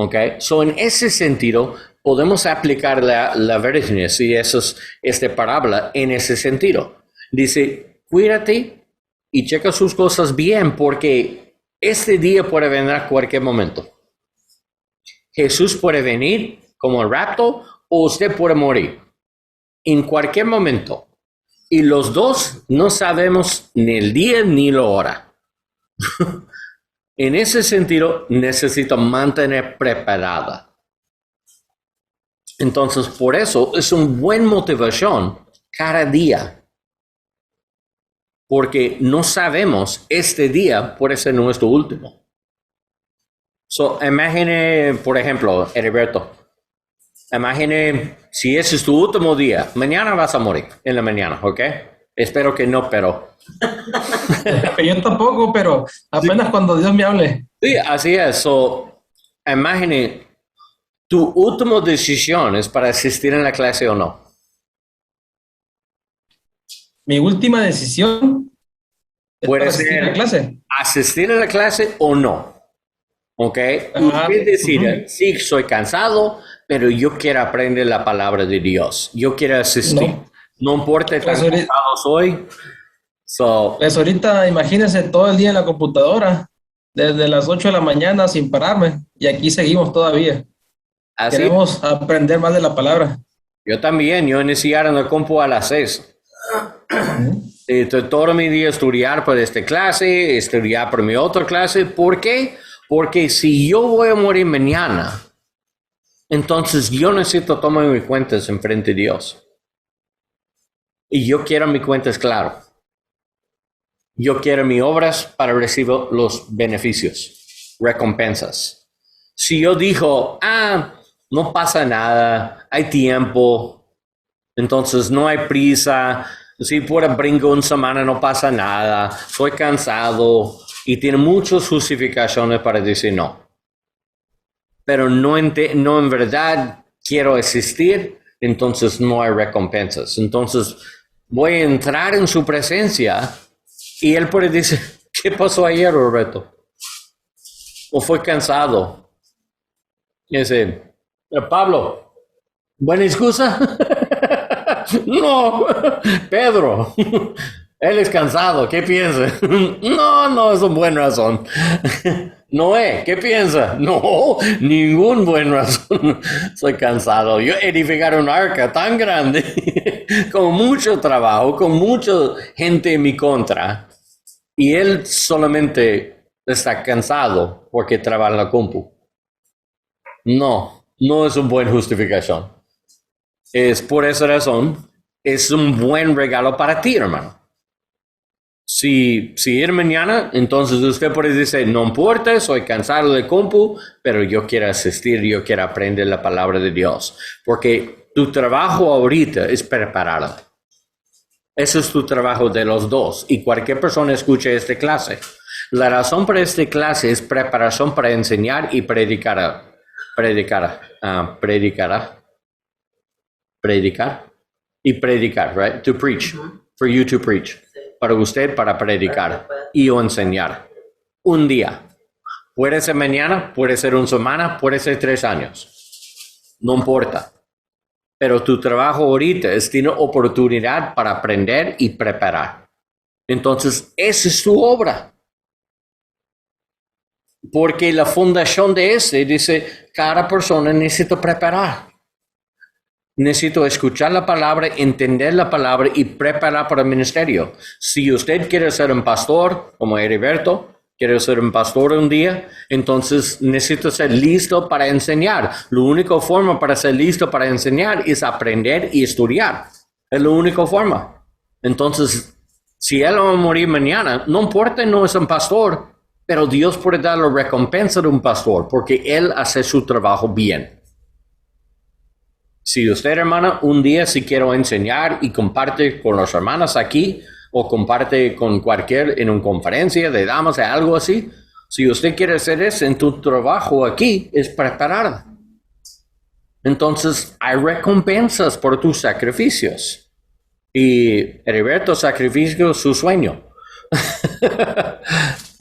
¿Ok? So, en ese sentido, podemos aplicar la virginidad y esta parábola en ese sentido. Dice, cuídate y checa sus cosas bien porque este día puede venir a cualquier momento. Jesús puede venir como el rapto o usted puede morir en cualquier momento. Y los dos no sabemos ni el día ni la hora. En ese sentido, necesito mantener preparada. Entonces, por eso es una buena motivación cada día. Porque no sabemos, este día puede ser nuestro último. So, imagine, por ejemplo, Heriberto, imagine si ese es tu último día, mañana vas a morir en la mañana, ¿ok? Espero que no, pero... Yo tampoco, pero apenas cuando Dios me hable. Sí, así es. So, imagine, tu última decisión es para asistir en la clase o no. Mi última decisión es Puede para asistir a la ser clase. asistir a la clase o no. ¿Ok? Ajá. Usted decide, sí, soy cansado, pero yo quiero aprender la palabra de Dios. Yo quiero asistir. No importa Pues tan ahorita- cansado soy. So, Pues ahorita imagínense todo el día en la computadora, desde las 8 de la mañana sin pararme, y aquí seguimos todavía. así, Queremos aprender más de la palabra. yo también, yo iniciar en el compu a las 6. Y todo mi día estudiar para esta clase, estudiar para mi otra clase. ¿Por qué? Porque si yo voy a morir mañana, entonces yo necesito tomar mis cuentas en frente de Dios. Y yo quiero mis cuentas claro. Yo quiero mis obras para recibir los beneficios, recompensas. Si yo digo, no pasa nada, hay tiempo, entonces no hay prisa, si puedo brincar una semana no pasa nada, soy cansado y tiene muchas justificaciones para decir no. Pero no en verdad quiero asistir, entonces no hay recompensas. Entonces voy a entrar en su presencia y él puede decir, ¿qué pasó ayer, Roberto? ¿O fue cansado? Y dice, Pablo, ¿buena excusa? No, Pedro, él es cansado, ¿qué piensa? No es una buena razón. Noé, ¿qué piensa? No, ningún buen razón. Soy cansado. Yo edificar un arca tan grande, con mucho trabajo, con mucha gente en mi contra, y él solamente está cansado porque trabaja en la compu. No es una buena justificación. Es por esa razón, es un buen regalo para ti, hermano. Si ir mañana, entonces usted puede decir, no importa, soy cansado de compu, pero yo quiero asistir, yo quiero aprender la palabra de Dios. Porque tu trabajo ahorita es prepararla. Ese es tu trabajo de los dos. Y cualquier persona escuche esta clase. La razón para esta clase es preparación para enseñar y predicar, right? To preach. For you to preach. Para usted, para predicar y o enseñar. Un día. Puede ser mañana, puede ser una semana, puede ser 3 años. No importa. Pero tu trabajo ahorita es tener oportunidad para aprender y preparar. Entonces, esa es tu obra. Porque la fundación de dice, cada persona necesita preparar. Necesito escuchar la palabra, entender la palabra y preparar para el ministerio. Si usted quiere ser un pastor, como Heriberto, quiere ser un pastor un día, entonces necesito ser listo para enseñar. La única forma para ser listo para enseñar es aprender y estudiar. Es la única forma. Entonces, si él va a morir mañana, no importa, no es un pastor, pero Dios puede dar la recompensa de un pastor porque él hace su trabajo bien. Si usted, hermana, un día si quiero enseñar y comparte con los hermanos aquí o comparte con en una conferencia de damas o algo así, si usted quiere hacer eso en tu trabajo aquí, es preparar. Entonces, hay recompensas por tus sacrificios. Y Heriberto sacrificó su sueño.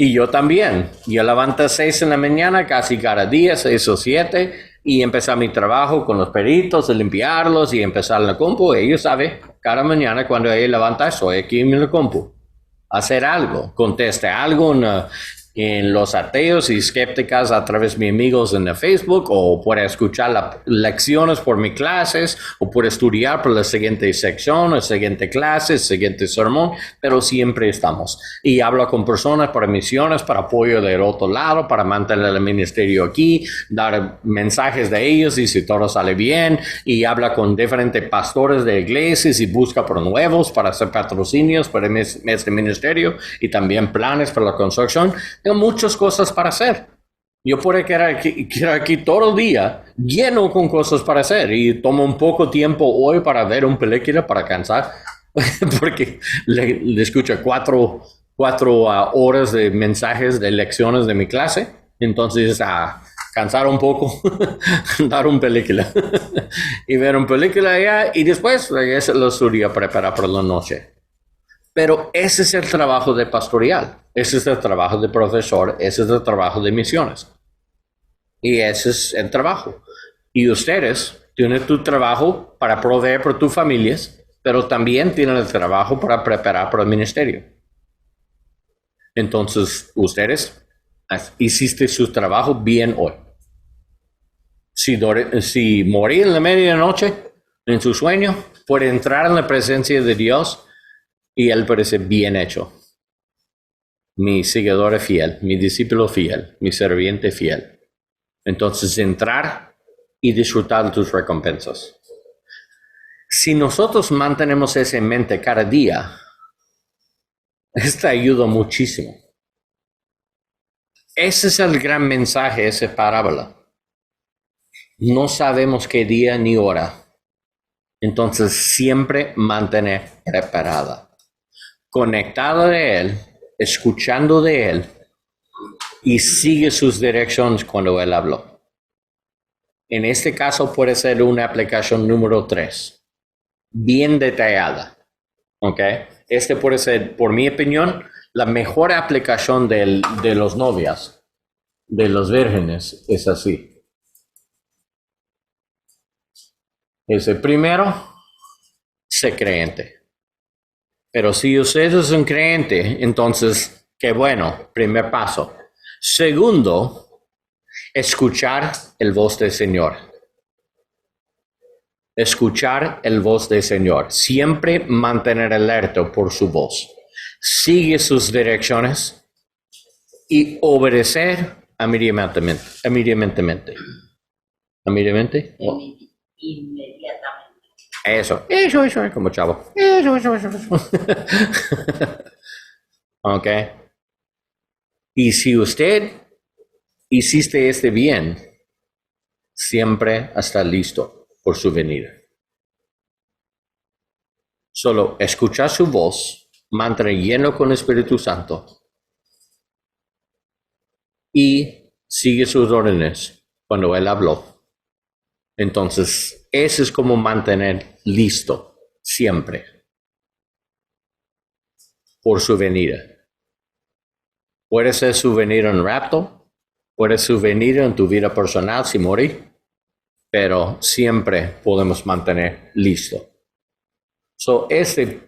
Y yo también. Yo levanto a 6 en la mañana, casi cada día, 6 o 7, y empezar mi trabajo con los peritos, de limpiarlos y empezar la compu. Ellos saben, cada mañana cuando ella levanta, soy aquí en la compu. Hacer algo, conteste algo en los ateos y escépticas a través de mis amigos en el Facebook, o por escuchar las lecciones por mis clases, o por estudiar por la siguiente sección, la siguiente clase, el siguiente sermón, pero siempre estamos. Y hablo con personas para misiones, para apoyo del otro lado, para mantener el ministerio aquí, dar mensajes de ellos y si todo sale bien, y habla con diferentes pastores de iglesias y busca por nuevos para hacer patrocinios para este ministerio y también planes para la construcción. Tengo muchas cosas para hacer. Yo puedo quedar aquí todo el día lleno con cosas para hacer y tomo un poco tiempo hoy para ver un película para cansar porque le escucho cuatro horas de mensajes de lecciones de mi clase. Entonces cansar un poco, dar un película y ver un película allá y después regreso al estudio a preparar para la noche. Pero ese es el trabajo de pastoral, ese es el trabajo de profesor, ese es el trabajo de misiones. Y ese es el trabajo. Y ustedes tienen tu trabajo para proveer por tus familias, pero también tienen el trabajo para preparar para el ministerio. Entonces, ustedes hiciste su trabajo bien hoy. Si morí en la medianoche, en su sueño, por entrar en la presencia de Dios, y él parece bien hecho. Mi seguidor fiel, mi discípulo fiel, mi serviente fiel. Entonces, entrar y disfrutar de tus recompensas. Si nosotros mantenemos eso en mente cada día, esto ayuda muchísimo. Ese es el gran mensaje de esa parábola. No sabemos qué día ni hora. Entonces, siempre mantener preparada. Conectada de Él, escuchando de Él, y sigue sus direcciones cuando Él habló. En este caso puede ser una aplicación número 3, bien detallada. ¿Ok? Este puede ser, por mi opinión, la mejor aplicación de los novias, de los vírgenes, es así. Ese primero, sé creyente. Pero si usted es un creyente, entonces, qué bueno, primer paso. Segundo, escuchar el voz del Señor. Escuchar el voz del Señor. Siempre mantener alerta por su voz. Sigue sus direcciones y obedecer inmediatamente. ¿Inmediatamente? Inmediatamente. Eso, como chavo. Eso. Ok. Y si usted hiciste este bien, siempre está listo por su venida. Solo escuchar su voz, mantener lleno con el Espíritu Santo y sigue sus órdenes cuando Él habló. Entonces, eso es como mantener listo siempre por su venida. Puede ser su venida en rapto, puede ser su venida en tu vida personal si morí, pero siempre podemos mantener listo.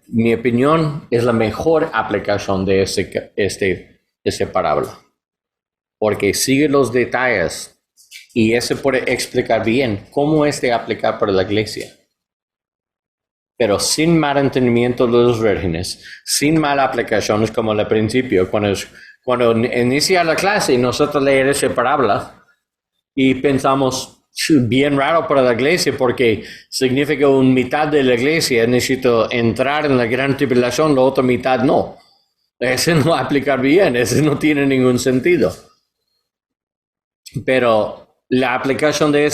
Mi opinión, es la mejor aplicación de este parábola, porque sigue los detalles. Y eso puede explicar bien cómo es de aplicar para la iglesia. Pero sin mal entendimiento de los vírgenes, sin mala aplicaciones como al principio, cuando inicia la clase y nosotros leemos esa parábola y pensamos, bien raro para la iglesia porque significa una mitad de la iglesia necesita entrar en la gran tribulación, la otra mitad no. Eso no va a aplicar bien, eso no tiene ningún sentido. Pero la aplicación de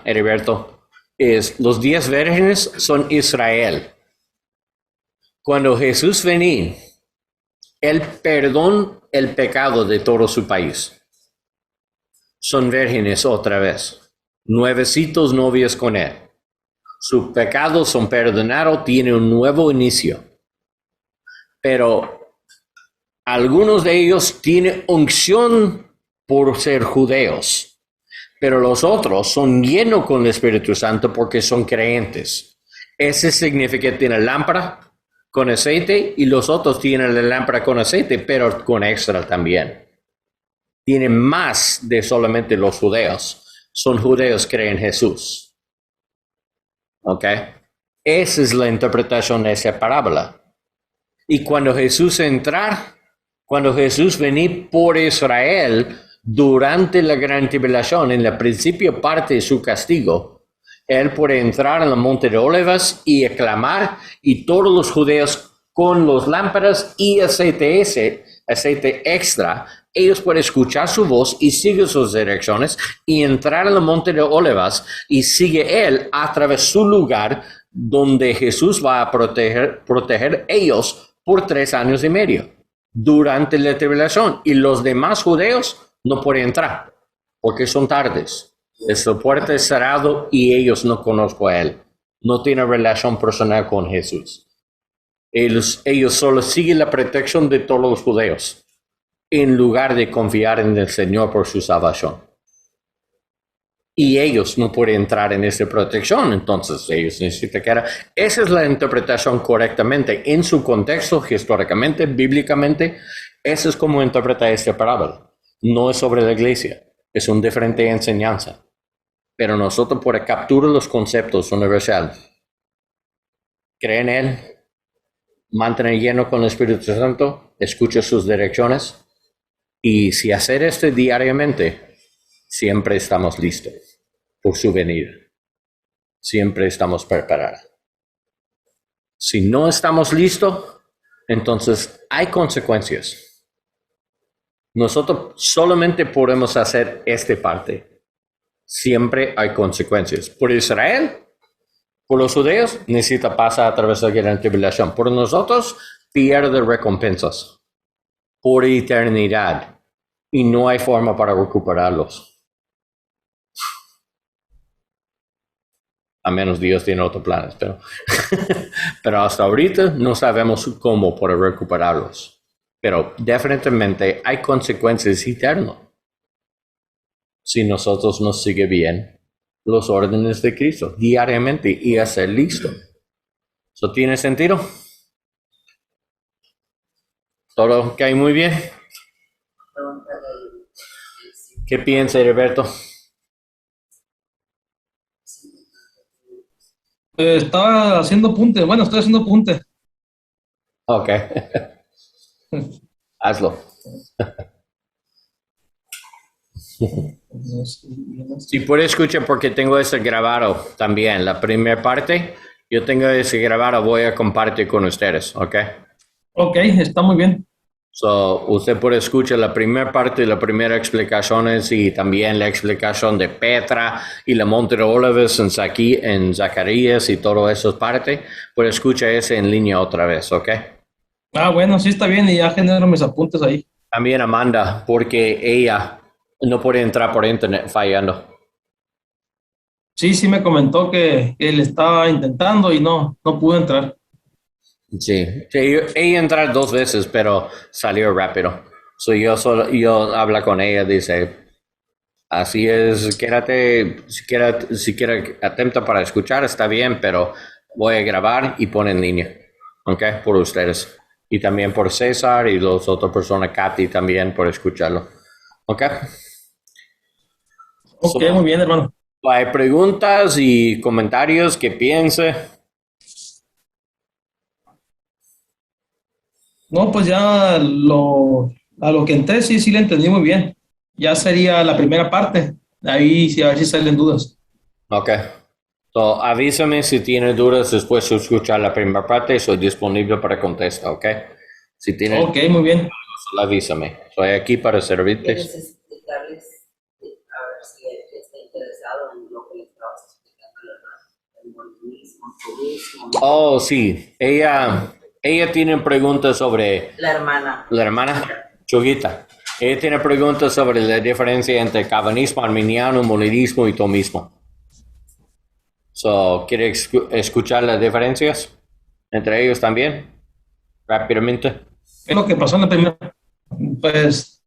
Heriberto, es los 10 vírgenes son Israel. Cuando Jesús venía, Él perdonó el pecado de todo su país. Son vírgenes otra vez. Nuevecitos novios con Él. Sus pecados son perdonados, tiene un nuevo inicio. Pero Algunos de ellos tienen unción por ser judeos, pero los otros son llenos con el Espíritu Santo porque son creyentes. Ese significa que tienen lámpara con aceite y los otros tienen la lámpara con aceite, pero con extra también. Tienen más de solamente los judíos. Son judíos que creen en Jesús. ¿Ok? Esa es la interpretación de esa parábola. Y cuando Jesús venía por Israel durante la gran tribulación, en la principio parte de su castigo, él puede entrar en el monte de Olivas y aclamar, y todos los judíos con las lámparas y aceite extra, ellos pueden escuchar su voz y seguir sus direcciones y entrar en el monte de Olivas y sigue él a través de su lugar donde Jesús va a proteger ellos por 3 años y medio durante la tribulación. Y los demás judíos no pueden entrar porque son tardes. La puerta es cerrada y ellos no conocen a él. No tienen relación personal con Jesús. Ellos solo siguen la protección de todos los judíos en lugar de confiar en el Señor por su salvación. Y ellos no pueden entrar en esa protección, entonces ellos necesitan que esa es la interpretación correctamente en su contexto, históricamente, bíblicamente. Esa es como interpreta esta parábola. No es sobre la iglesia, es una diferente enseñanza. Pero nosotros por capturar los conceptos universales, creen en Él, mantener lleno con el Espíritu Santo, escucha sus direcciones, y si hacer esto diariamente, siempre estamos listos por su venida. Siempre estamos preparados. Si no estamos listos, entonces hay consecuencias. Nosotros solamente podemos hacer esta parte. Siempre hay consecuencias. Por Israel, por los judíos, necesita pasar a través de la gran tribulación. Por nosotros, pierde recompensas por eternidad. Y no hay forma para recuperarlos. A menos Dios tiene otros planes, pero hasta ahorita no sabemos cómo poder recuperarlos. Pero definitivamente hay consecuencias eternas si nosotros nos sigue bien los órdenes de Cristo diariamente y hacer listo. ¿Eso tiene sentido? ¿Todo cae muy bien? ¿Qué piensa, Heriberto? Estaba haciendo punte. Bueno, estoy haciendo punte. Ok. Hazlo. Si puede escuchar porque tengo ese grabado también. La primera parte, yo tengo ese grabado, voy a compartir con ustedes, ¿ok? Ok, está muy bien. So, usted puede escuchar la primera parte, la primera explicaciones y también la explicación de Petra y la Monte de Olivos en Zacarías y todas esas partes. Puede escuchar ese en línea otra vez, ¿ok? Bueno, sí está bien y ya genero mis apuntes ahí. También Amanda, porque ella no puede entrar por internet fallando. Sí me comentó que él estaba intentando y no pudo entrar. Sí, ella entró 2 veces, pero salió rápido. So yo hablo con ella, dice, así es, quédate, si quieres atenta para escuchar, está bien, pero voy a grabar y poner en línea, ¿ok? Por ustedes. Y también por César y las otras personas, Katy también, por escucharlo, ¿ok? Ok, muy bien, hermano. ¿Hay preguntas y comentarios que piense? No, pues ya a lo que entré, sí le entendí muy bien. Ya sería la primera parte. Ahí sí, a ver si salen dudas. Ok. So, avísame si tiene dudas después de escuchar la primera parte. Soy disponible para contestar, ¿ok? Si tiene Ok, muy bien. solo avísame. Soy aquí para servirte. ¿Quieres explicarles, a ver si él está interesado en lo que le estabas explicando, ¿verdad? El mormonismo, el budismo. Oh, sí. Ella tiene preguntas sobre La hermana. la hermana Chuguita. Ella tiene preguntas sobre la diferencia entre calvinismo, arminiano, monismo y tomismo. So, ¿quiere escuchar las diferencias entre ellos también? Rápidamente. Es lo que pasó en la primera. pues,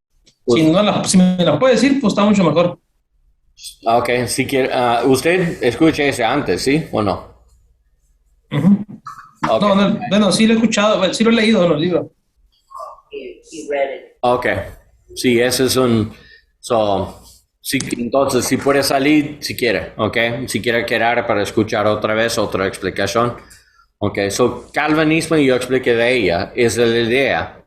si me la puede decir, pues está mucho mejor. Ok, si quiere, usted escucha ese antes, ¿sí o no? Ujú. Ok. No, bueno, sí lo he escuchado, sí lo he leído en los libros. He read it. Ok, sí, ese es sí, entonces si puede salir, si quiere, ok, si quiere quedar para escuchar otra vez otra explicación. Ok, calvinismo, yo expliqué de ella, es la idea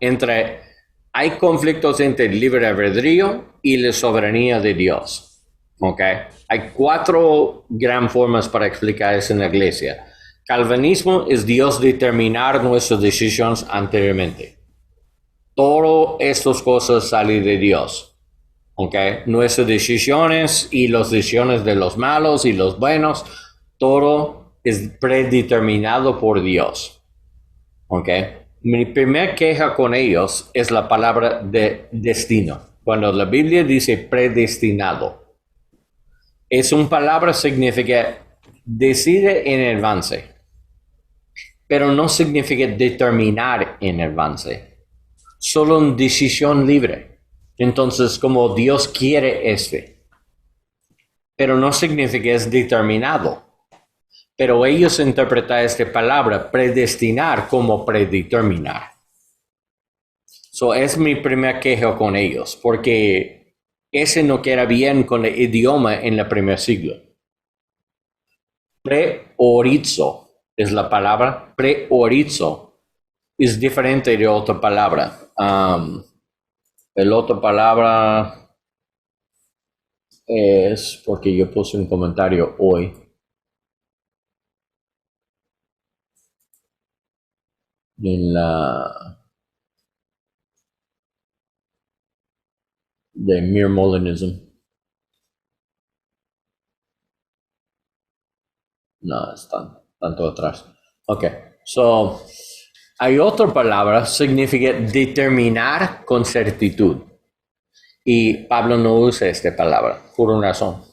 hay conflictos entre el libre albedrío y la soberanía de Dios. Ok, hay 4 gran formas para explicar eso en la iglesia. Calvinismo es Dios determinar nuestras decisiones anteriormente. Todas estas cosas salen de Dios. Okay. Nuestras decisiones y las decisiones de los malos y los buenos, todo es predeterminado por Dios. Okay. Mi primera queja con ellos es la palabra de destino. Cuando la Biblia dice predestinado, es una palabra que significa decide en avance, pero no significa determinar en avance. Solo una decisión libre. Entonces, como Dios quiere pero no significa es determinado. Pero ellos interpretan esta palabra predestinar como predeterminar. Es mi primera queja con ellos, porque ese no queda bien con el idioma en el primer siglo. Preorizo es la palabra, preorizo es diferente de otra palabra. La otra palabra es porque yo puse un comentario hoy. En de mere modernism. No, están tanto atrás. Ok, hay otra palabra, significa determinar con certitud. Y Pablo no usa esta palabra, por una razón.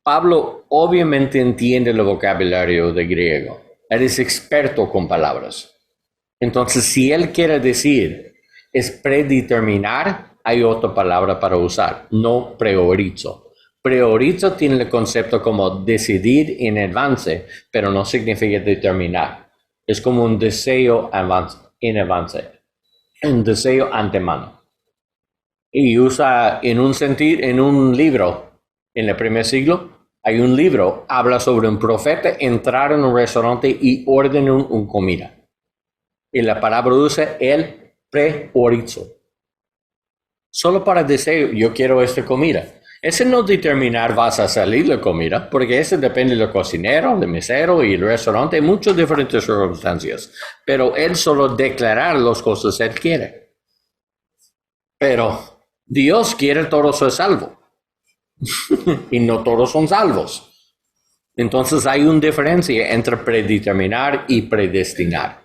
Pablo obviamente entiende el vocabulario de griego. Él es experto con palabras. Entonces, si él quiere decir es predeterminar, hay otra palabra para usar, no preorizo. Preorizo tiene el concepto como decidir en avance, pero no significa determinar. Es como un deseo en avance, un deseo antemano. Y usa en un libro, en el primer siglo, hay un libro, habla sobre un profeta entrar en un restaurante y ordenar una comida. Y la palabra usa el preorizo. Solo para decir, yo quiero esta comida. Ese no determinar vas a salir la comida, porque ese depende del cocinero, del mesero y el restaurante, hay muchas diferentes circunstancias. Pero él solo declarar las cosas que él quiere. Pero Dios quiere todos ser salvos. Y no todos son salvos. Entonces hay una diferencia entre predeterminar y predestinar.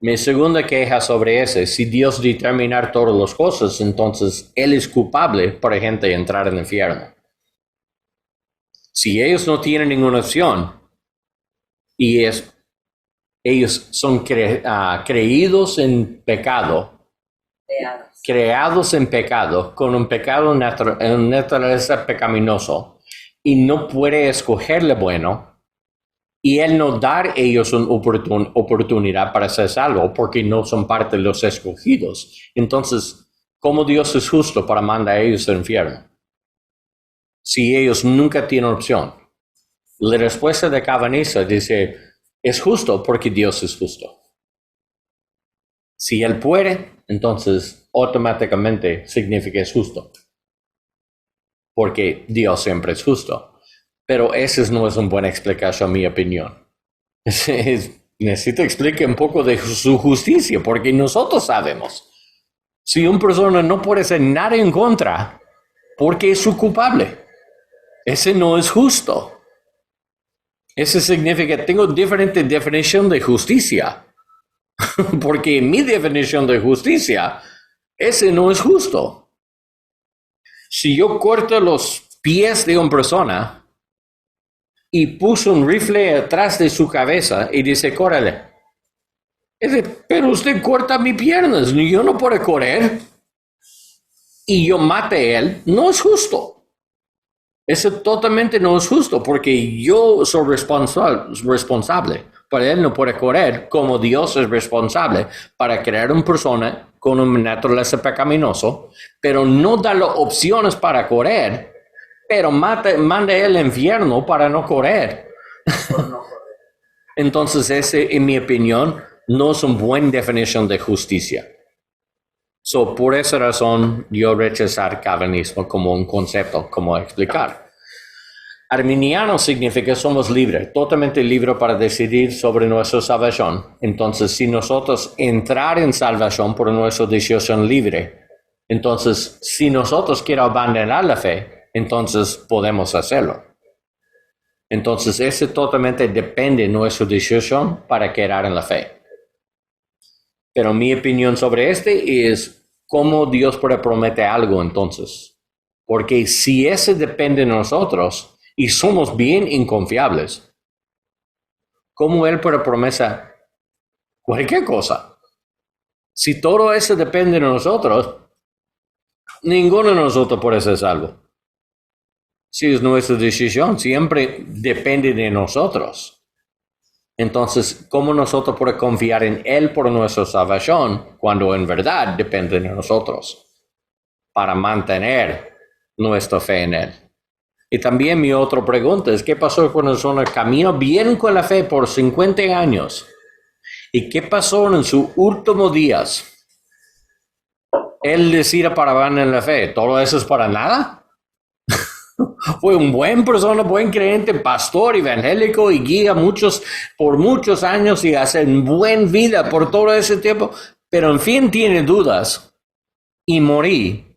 Mi segunda queja sobre eso es si Dios determinar todas las cosas, entonces Él es culpable por gente entrar en el infierno. Si ellos no tienen ninguna opción y ellos son creídos en pecado, creados en pecado, con un pecado en naturaleza pecaminoso, y no puede escogerle bueno, y Él no dar a ellos una oportunidad para ser salvos porque no son parte de los escogidos. Entonces, ¿cómo Dios es justo para mandar a ellos al infierno? Si ellos nunca tienen opción. La respuesta de Calvinista dice, es justo porque Dios es justo. Si Él puede, entonces automáticamente significa que es justo. Porque Dios siempre es justo. Pero esa no es una buena explicación, en mi opinión. Necesito explicar un poco de su justicia, porque nosotros sabemos. Si una persona no puede hacer nada en contra, porque es su culpable. Ese no es justo. Eso significa que tengo diferente definición de justicia. Porque mi definición de justicia, ese no es justo. Si yo corto los pies de una persona y puso un rifle atrás de su cabeza y dice, córrele. Pero usted corta mis piernas, yo no puedo correr. Y yo mate a él, no es justo. Eso totalmente no es justo porque yo soy responsable. Pero él no puede correr como Dios es responsable para crear una persona con una naturaleza pecaminosa, pero no darle opciones para correr, pero manda a él al infierno para no correr. Entonces, ese, en mi opinión, no es una buena definición de justicia. So, por esa razón, yo rechazar calvinismo como un concepto, como explicar. Arminiano significa somos libres, totalmente libres para decidir sobre nuestra salvación. Entonces, si nosotros entrar en salvación por nuestra decisión libre, entonces, si nosotros queremos abandonar la fe, entonces podemos hacerlo. Entonces, eso totalmente depende de nuestra decisión para quedar en la fe. Pero mi opinión sobre este es cómo Dios puede prometer algo entonces. Porque si ese depende de nosotros y somos bien inconfiables, ¿cómo Él puede prometer cualquier cosa? Si todo eso depende de nosotros, ninguno de nosotros puede ser salvo. Si es nuestra decisión, siempre depende de nosotros. Entonces, ¿cómo nosotros podemos confiar en Él por nuestra salvación cuando en verdad depende de nosotros para mantener nuestra fe en Él? Y también mi otra pregunta es, ¿qué pasó cuando una persona camina bien con la fe por 50 años? ¿Y qué pasó en sus últimos días? Él decide para abandonar la fe. ¿Todo eso es para nada? Fue un buen persona, buen creyente, pastor evangélico y guía por muchos años y hace buena vida por todo ese tiempo, pero en fin tiene dudas y morí.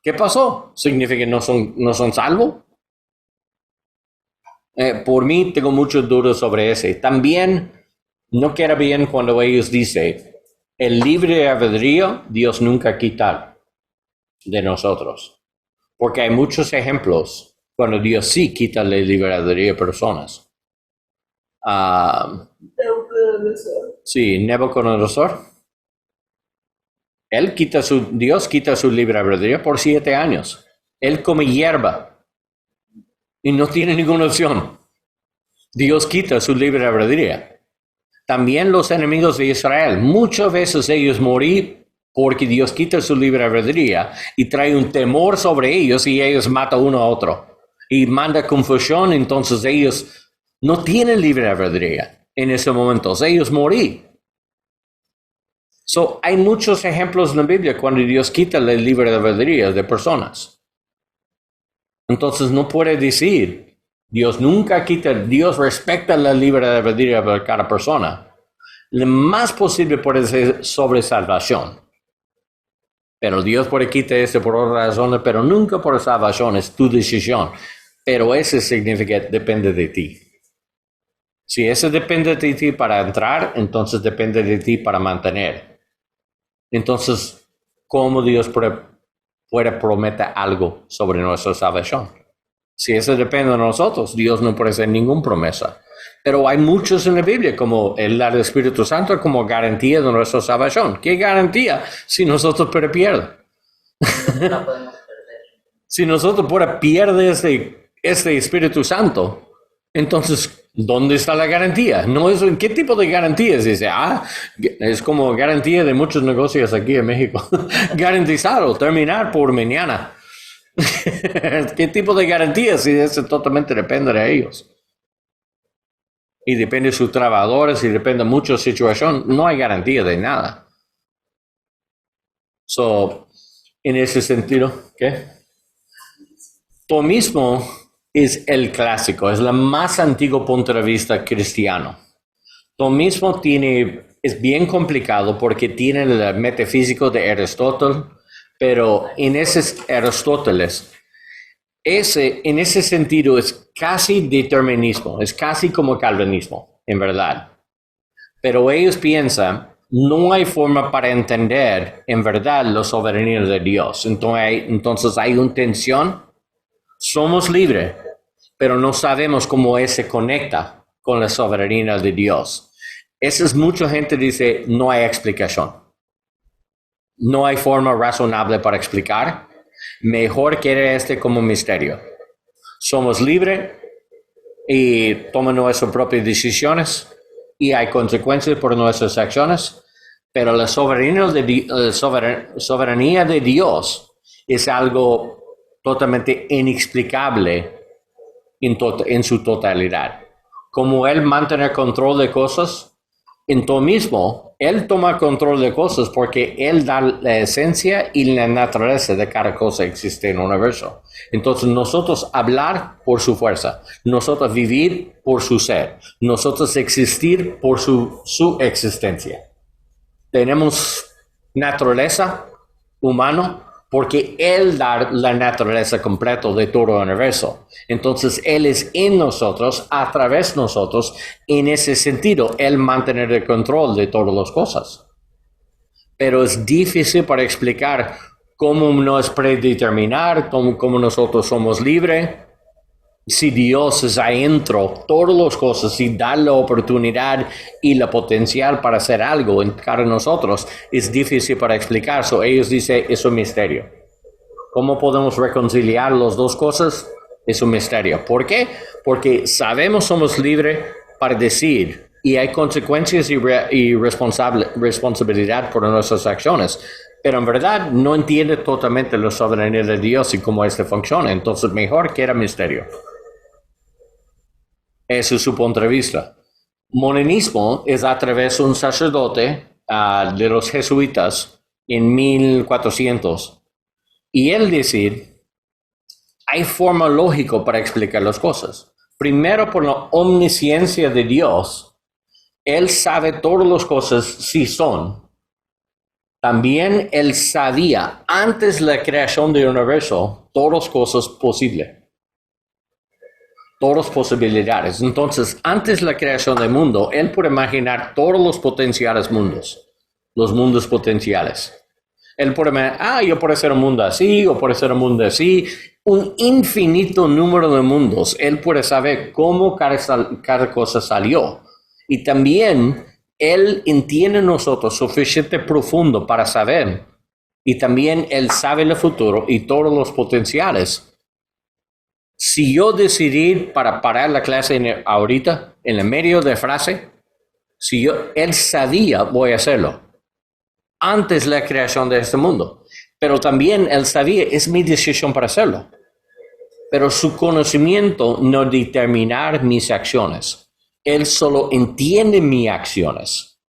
¿Qué pasó? ¿Significa que no son salvos? Por mí tengo muchas dudas sobre ese. También no queda bien cuando ellos dicen, el libre albedrío Dios nunca quita de nosotros. Porque hay muchos ejemplos cuando Dios sí quita la libre albedrío a personas. Sí, Nabucodonosor. Dios quita su libre albedrío por 7 años. Él come hierba y no tiene ninguna opción. Dios quita su libre albedrío. También los enemigos de Israel, muchas veces ellos morían porque Dios quita su libre albedrío y trae un temor sobre ellos y ellos matan uno a otro. Y manda confusión, entonces ellos no tienen libre albedrío en ese momento. Ellos morían. So, hay muchos ejemplos en la Biblia cuando Dios quita la libre albedrío de personas. Entonces no puede decir, Dios nunca quita, Dios respeta la libre albedrío de cada persona. Lo más posible puede ser sobre salvación. Pero Dios puede quitar eso por otras razones, pero nunca por salvación, es tu decisión. Pero eso significa que depende de ti. Si eso depende de ti para entrar, entonces depende de ti para mantener. Entonces, ¿cómo Dios puede prometer algo sobre nuestra salvación? Si eso depende de nosotros, Dios no puede hacer ninguna promesa. Pero hay muchos en la Biblia, como el Espíritu Santo, como garantía de nuestra salvación. ¿Qué garantía si nosotros perdemos? No podemos perder. Si nosotros pierdemos este Espíritu Santo, entonces, ¿dónde está la garantía? No es, ¿qué tipo de garantías? Dice, es como garantía de muchos negocios aquí en México. Garantizado, terminar por mañana. ¿Qué tipo de garantía si eso totalmente depende de ellos? Y depende de sus trabajadores y depende de muchas situaciones, no hay garantía de nada. So, en ese sentido, ¿qué? Tomismo es el clásico, es el más antiguo punto de vista cristiano. Tomismo es bien complicado porque tiene el metafísico de Aristóteles, pero en ese Aristóteles, en ese sentido es casi determinismo, es casi como calvinismo, en verdad. Pero ellos piensan, no hay forma para entender en verdad la soberanía de Dios. Entonces hay una tensión, somos libres, pero no sabemos cómo se conecta con la soberanía de Dios. Esa es mucha gente dice, no hay explicación. No hay forma razonable para explicar. Mejor quede este como misterio. Somos libres y tomamos nuestras propias decisiones y hay consecuencias por nuestras acciones, pero la soberanía de Dios es algo totalmente inexplicable en su totalidad. Como Él mantiene control de cosas, en todo mismo, Él toma control de cosas porque Él da la esencia y la naturaleza de cada cosa que existe en el universo. Entonces nosotros hablar por su fuerza, nosotros vivir por su ser, nosotros existir por su existencia. Tenemos naturaleza humana porque Él da la naturaleza completa de todo el universo. Entonces Él es en nosotros, a través de nosotros. En ese sentido, Él mantiene el control de todas las cosas. Pero es difícil para explicar cómo nos predeterminar, cómo nosotros somos libres. Si Dios es adentro, todas las cosas, y da la oportunidad y la potencial para hacer algo en cada nosotros, es difícil para explicar. So, ellos dicen, es un misterio. ¿Cómo podemos reconciliar las dos cosas? Es un misterio. ¿Por qué? Porque sabemos somos libres para decir, y hay consecuencias y responsabilidad por nuestras acciones. Pero en verdad no entiende totalmente la soberanía de Dios y cómo esto funciona. Entonces mejor que era misterio. Ese es su punto de vista. Monismo es a través de un sacerdote de los jesuitas en 1400. Y él dice, hay forma lógica para explicar las cosas. Primero, por la omnisciencia de Dios, Él sabe todas las cosas si son. También Él sabía, antes de la creación del universo, todas las cosas posibles. Todas las posibilidades. Entonces, antes de la creación del mundo, Él puede imaginar todos los potenciales mundos. Los mundos potenciales. Él puede imaginar, yo puedo ser un mundo así, o puede ser un mundo así. Un infinito número de mundos. Él puede saber cómo cada cosa salió. Y también Él entiende nosotros suficiente profundo para saber. Y también Él sabe el futuro y todos los potenciales. Si yo decidí para parar la clase ahorita, en el medio de frase, Él sabía, voy a hacerlo. Antes de la creación de este mundo. Pero también Él sabía, es mi decisión para hacerlo. Pero su conocimiento no determinar mis acciones. Él solo entiende mis acciones.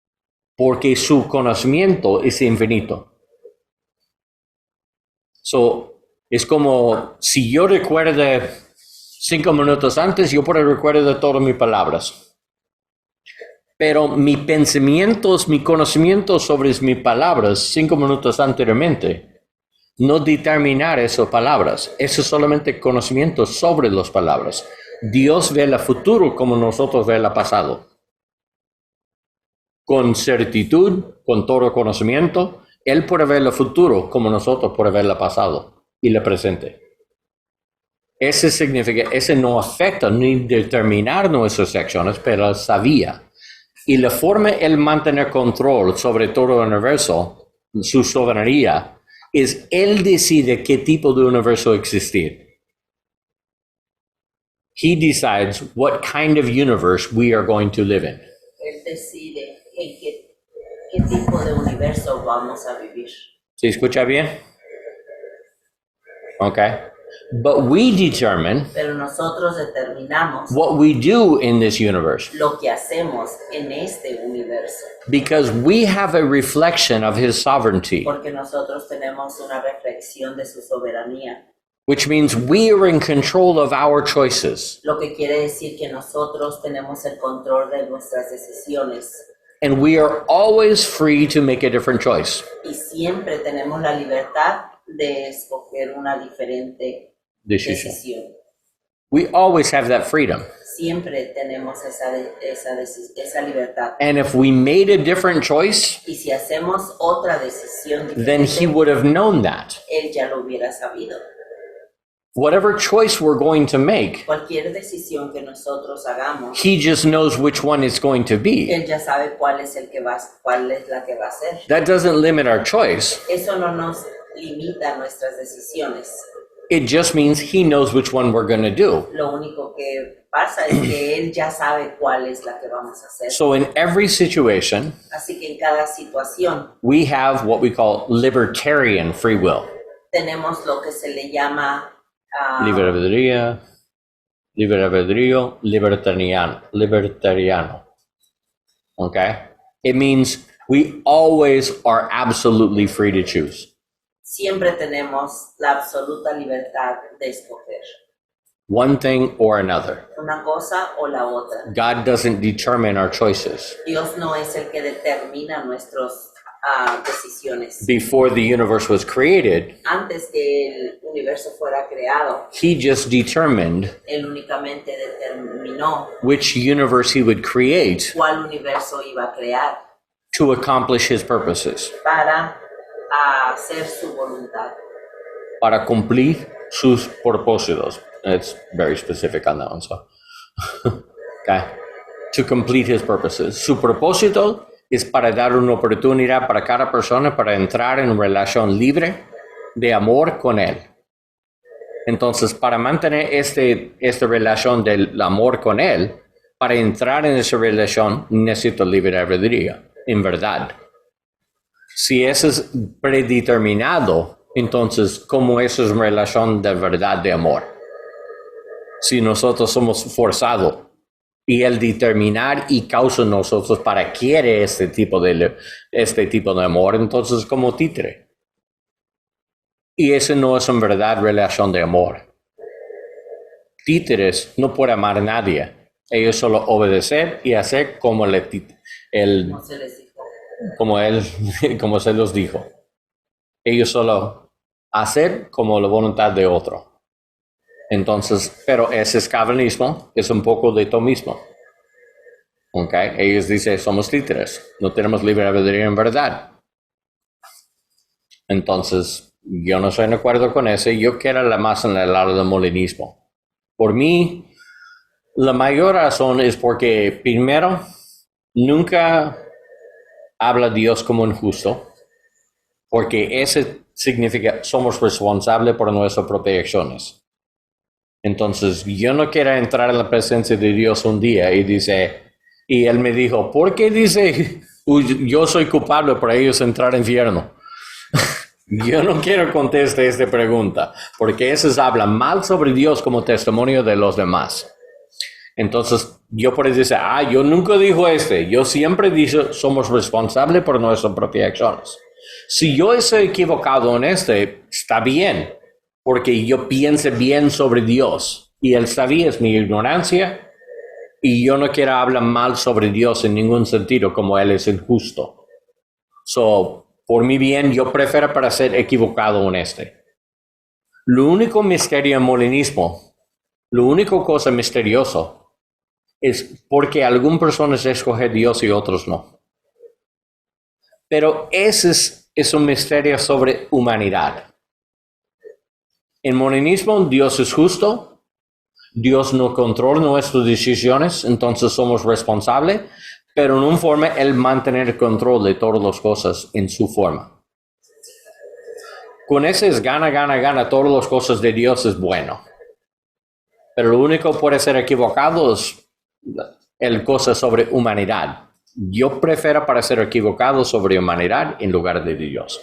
Porque su conocimiento es infinito. Es como si yo recuerde 5 minutos antes, yo puedo recordar todas mis palabras. Pero mis pensamientos, mi conocimiento sobre mis palabras 5 minutos anteriormente, no determinar esas palabras. Eso es solamente conocimiento sobre las palabras. Dios ve el futuro como nosotros vemos el pasado. Con certitud, con todo conocimiento, Él puede ver el futuro como nosotros podemos ver el pasado y el presente. Eso significa, eso no afecta ni determinar nuestras acciones, pero Él sabía. Y la forma de Él mantener control sobre todo el universo, su soberanía, es Él decide qué tipo de universo existir. He decides what kind of universe we are going to live in. Él decide en qué tipo de universo vamos a vivir. ¿Se escucha bien? Okay. But we determine Pero nosotros determinamos what we do in this universe lo que hacemos en este universo. because we have a reflection of His sovereignty, Porque nosotros tenemos una reflexión de su soberanía. which means we are in control of our choices. Lo que quiere decir que nosotros tenemos el control de nuestras decisiones. And we are always free to make a different choice. Y siempre tenemos la libertad de escoger una diferente decisión. We always have that freedom. Siempre tenemos esa libertad. And if we made a different choice, Y si hacemos otra decisión then He diferente, would have known that. Él ya lo hubiera sabido. Whatever choice we're going to make, Cualquier decisión que nosotros hagamos, he just knows which one it's going to be. Él ya sabe cuál es la que va a ser. That doesn't limit our choice. Eso no nos limita nuestras decisiones. It just means he knows which one we're going to do. Lo único que pasa es que Él ya sabe cuál es la que vamos a hacer. So in every situation, Así que en cada situación we have what we call libertarian free will. tenemos lo que se le llama Libre albedrío, libertariano. Okay? It means we always are absolutely free to choose. siempre tenemos la absoluta libertad de escoger One thing or another. una cosa o la otra. God doesn't determine our choices. Dios no es el que determina nuestras decisiones. Before the universe was created, Antes que el universo fuera creado, he just determined Él únicamente determinó which universe he would create cuál universo iba a crear to accomplish his purposes, para hacer su voluntad, para cumplir sus propósitos. It's very specific on that one, so. Okay. To complete his purposes. Su propósito es para dar una oportunidad para cada persona para entrar en una relación libre de amor con él. Entonces, para mantener esta relación del amor con él, para entrar en esa relación, necesito libre albedrío, en verdad. Si eso es predeterminado, entonces, ¿cómo eso es una relación de verdad de amor? Si nosotros somos forzados y el determinar y causa nosotros para quiere este tipo de amor, entonces como títere. Y eso no es en verdad relación de amor. Títeres no pueden amar a nadie. Ellos solo obedecer y hacer como como se les dijo. como se los dijo. Ellos solo hacer como la voluntad de otro. Entonces, pero ese esclavismo es un poco de tomismo. Okay? Ellos dicen, somos títeres, no tenemos libre albedrío en verdad. Entonces, yo no estoy de acuerdo con eso. Yo quiero más en el lado del molinismo. Por mí, la mayor razón es porque, primero, nunca habla Dios como injusto, porque eso significa somos responsables por nuestras propias acciones. Entonces, yo no quiero entrar en la presencia de Dios un día y él me dijo, ¿por qué dice yo soy culpable por ellos entrar al infierno? Yo no quiero contestar esta pregunta, porque eso habla mal sobre Dios como testimonio de los demás. Entonces, yo por eso decir, yo nunca dijo yo siempre dije, somos responsables por nuestras propias acciones. Si yo estoy equivocado en está bien, porque yo piense bien sobre Dios, y Él sabía es mi ignorancia, y yo no quiero hablar mal sobre Dios en ningún sentido, como Él es injusto. So, por mi bien, yo prefiero para ser equivocado en Lo único misterio en molinismo, lo único cosa misterioso, es porque algunas personas escogen Dios y otros no. Pero ese es un misterio sobre humanidad. En molinismo, Dios es justo, Dios no controla nuestras decisiones, entonces somos responsables, pero en una forma Él mantener el control de todas las cosas en su forma. Con ese es gana, todas las cosas de Dios es bueno. Pero lo único que puede ser equivocado es el cosa sobre humanidad. Yo prefiero para ser equivocado sobre humanidad en lugar de Dios.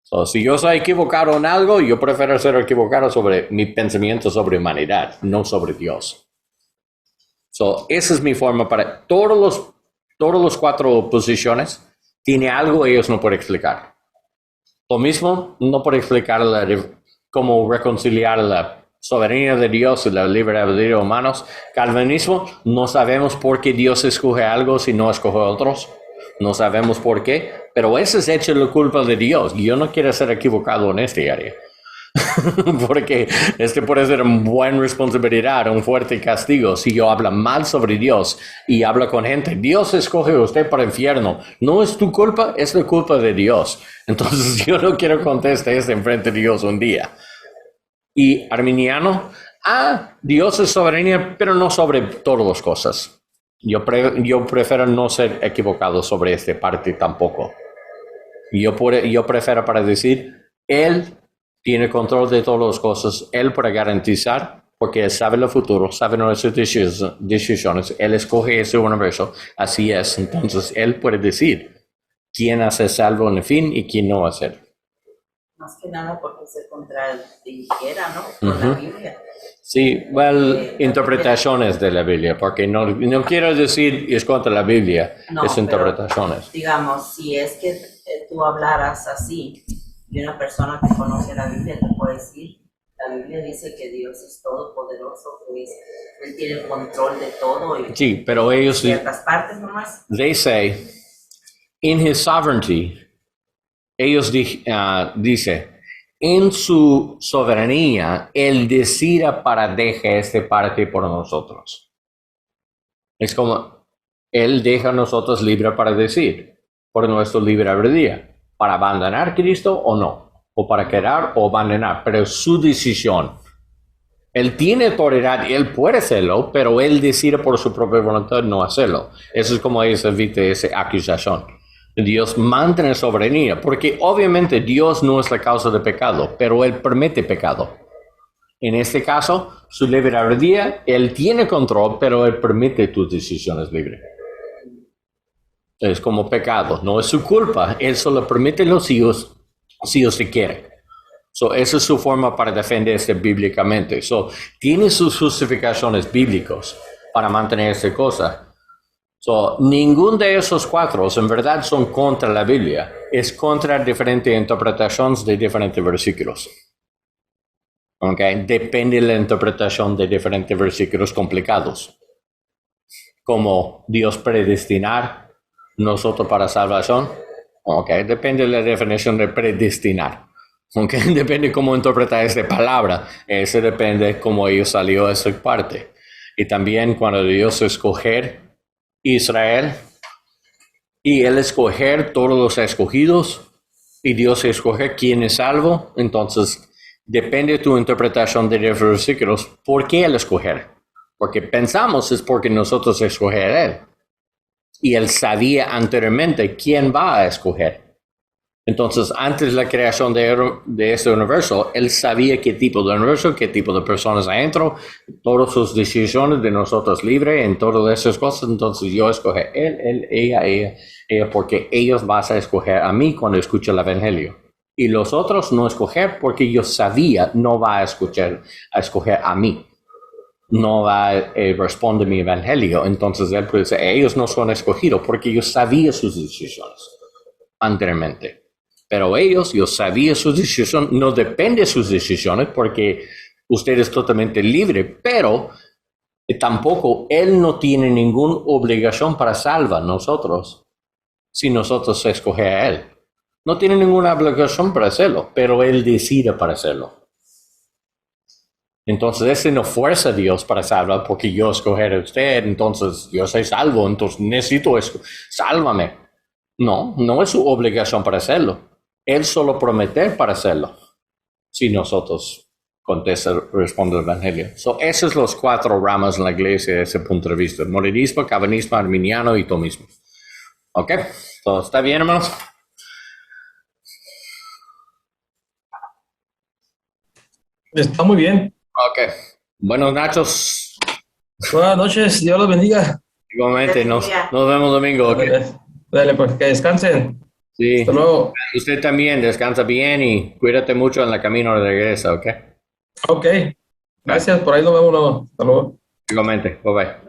So, si yo soy equivocado en algo, yo prefiero ser equivocado sobre mi pensamiento sobre humanidad, no sobre Dios. So, esa es mi forma para todos los 4 posiciones. Tiene algo ellos no pueden explicar. Lo mismo, no puede explicar cómo reconciliar la soberanía de Dios y la libre albedrío de humanos. Calvinismo, no sabemos por qué Dios escoge algo si no escoge otros. No sabemos por qué, pero eso es hecho la culpa de Dios. Yo no quiero ser equivocado en este área. Porque puede ser una buena responsabilidad, un fuerte castigo si yo hablo mal sobre Dios y hablo con gente. Dios escoge a usted para el infierno. No es tu culpa, es la culpa de Dios. Entonces yo no quiero contestar eso enfrente de Dios un día. Y arminiano, Dios es soberano, pero no sobre todas las cosas. Yo prefiero no ser equivocado sobre esta parte tampoco. Yo prefiero para decir, Él tiene control de todas las cosas, Él puede garantizar, porque Él sabe el futuro, sabe nuestras decisiones, Él escoge ese universo, así es. Entonces, Él puede decir quién hace salvo en el fin y quién no hacer. Más que nada porque se contradijera, ¿no? Con la Biblia. Sí, interpretaciones de la Biblia, porque no quiero decir es contra la Biblia, No, es pero, interpretaciones. digamos, si es que tú hablaras así y una persona que conoce la Biblia te puede decir, la Biblia dice que Dios es todopoderoso, que Él tiene el control de todo y Sí, pero ellos ciertas partes nomás. they say, in His sovereignty, ellos dice, en su soberanía, Él decida para dejar esta parte por nosotros. Es como, Él deja a nosotros libre para decir, por nuestro libre albedrío, para abandonar a Cristo o no, o para quedar o abandonar, pero es su decisión. Él tiene autoridad, Él puede hacerlo, pero Él decide por su propia voluntad no hacerlo. Eso es como ellos evitan esa acusación. Dios mantiene soberanía, porque obviamente Dios no es la causa del pecado, pero Él permite pecado. En este caso, su libre albedrío, Él tiene control, pero Él permite tus decisiones libres. Es como pecado, no es su culpa, Él solo permite los hijos si usted quiere. Esa es su forma para defenderse bíblicamente. Tiene sus justificaciones bíblicas para mantener esta cosa. Ninguno de esos cuatro en verdad son contra la Biblia. Es contra diferentes interpretaciones de diferentes versículos. Okay? Depende de la interpretación de diferentes versículos complicados. Como Dios predestinar nosotros para salvación. Okay? Depende de la definición de predestinar. Okay? Depende cómo interpretar esta palabra. Eso depende cómo ellos salió a esa parte. Y también cuando Dios escoger Israel y Él escoger todos los escogidos y Dios escoger quién es salvo, entonces depende de tu interpretación de los versículos, ¿por qué Él escoger? Porque pensamos es porque nosotros escoger a Él. Y Él sabía anteriormente quién va a escoger. Entonces, antes de la creación de este universo, Él sabía qué tipo de universo, qué tipo de personas adentro, todas sus decisiones de nosotros libres en todas esas cosas. Entonces, yo escogí él, ella, porque ellos van a escoger a mí cuando escucho el Evangelio. Y los otros no escoger porque yo sabía no va a escoger a mí. No va a responder mi Evangelio. Entonces, Él puede decir, ellos no son escogidos porque yo sabía sus decisiones anteriormente. Pero ellos, yo sabía su decisión, no depende de sus decisiones porque usted es totalmente libre, pero tampoco Él no tiene ninguna obligación para salvar a nosotros si nosotros escogemos a Él. No tiene ninguna obligación para hacerlo, pero Él decide para hacerlo. Entonces, ese no fuerza a Dios para salvar porque yo escoger a usted, entonces yo soy salvo, entonces necesito eso, sálvame. No es su obligación para hacerlo. Él solo promete para hacerlo. Si nosotros responde el Evangelio. Esos son los cuatro ramas en la iglesia desde ese punto de vista. Modernismo, calvinismo, arminiano y tomismo. ¿Ok? ¿Todo está bien, hermanos? Está muy bien. Ok. Buenos nachos. Buenas noches, Dios los bendiga. Igualmente, nos vemos domingo. Okay. Dale, pues que descansen. Sí. Hasta luego. Usted también descansa bien y cuídate mucho en el camino de regreso, ¿ok? Ok. Gracias, por ahí nos vemos luego. Hasta luego. Igualmente. Bye bye.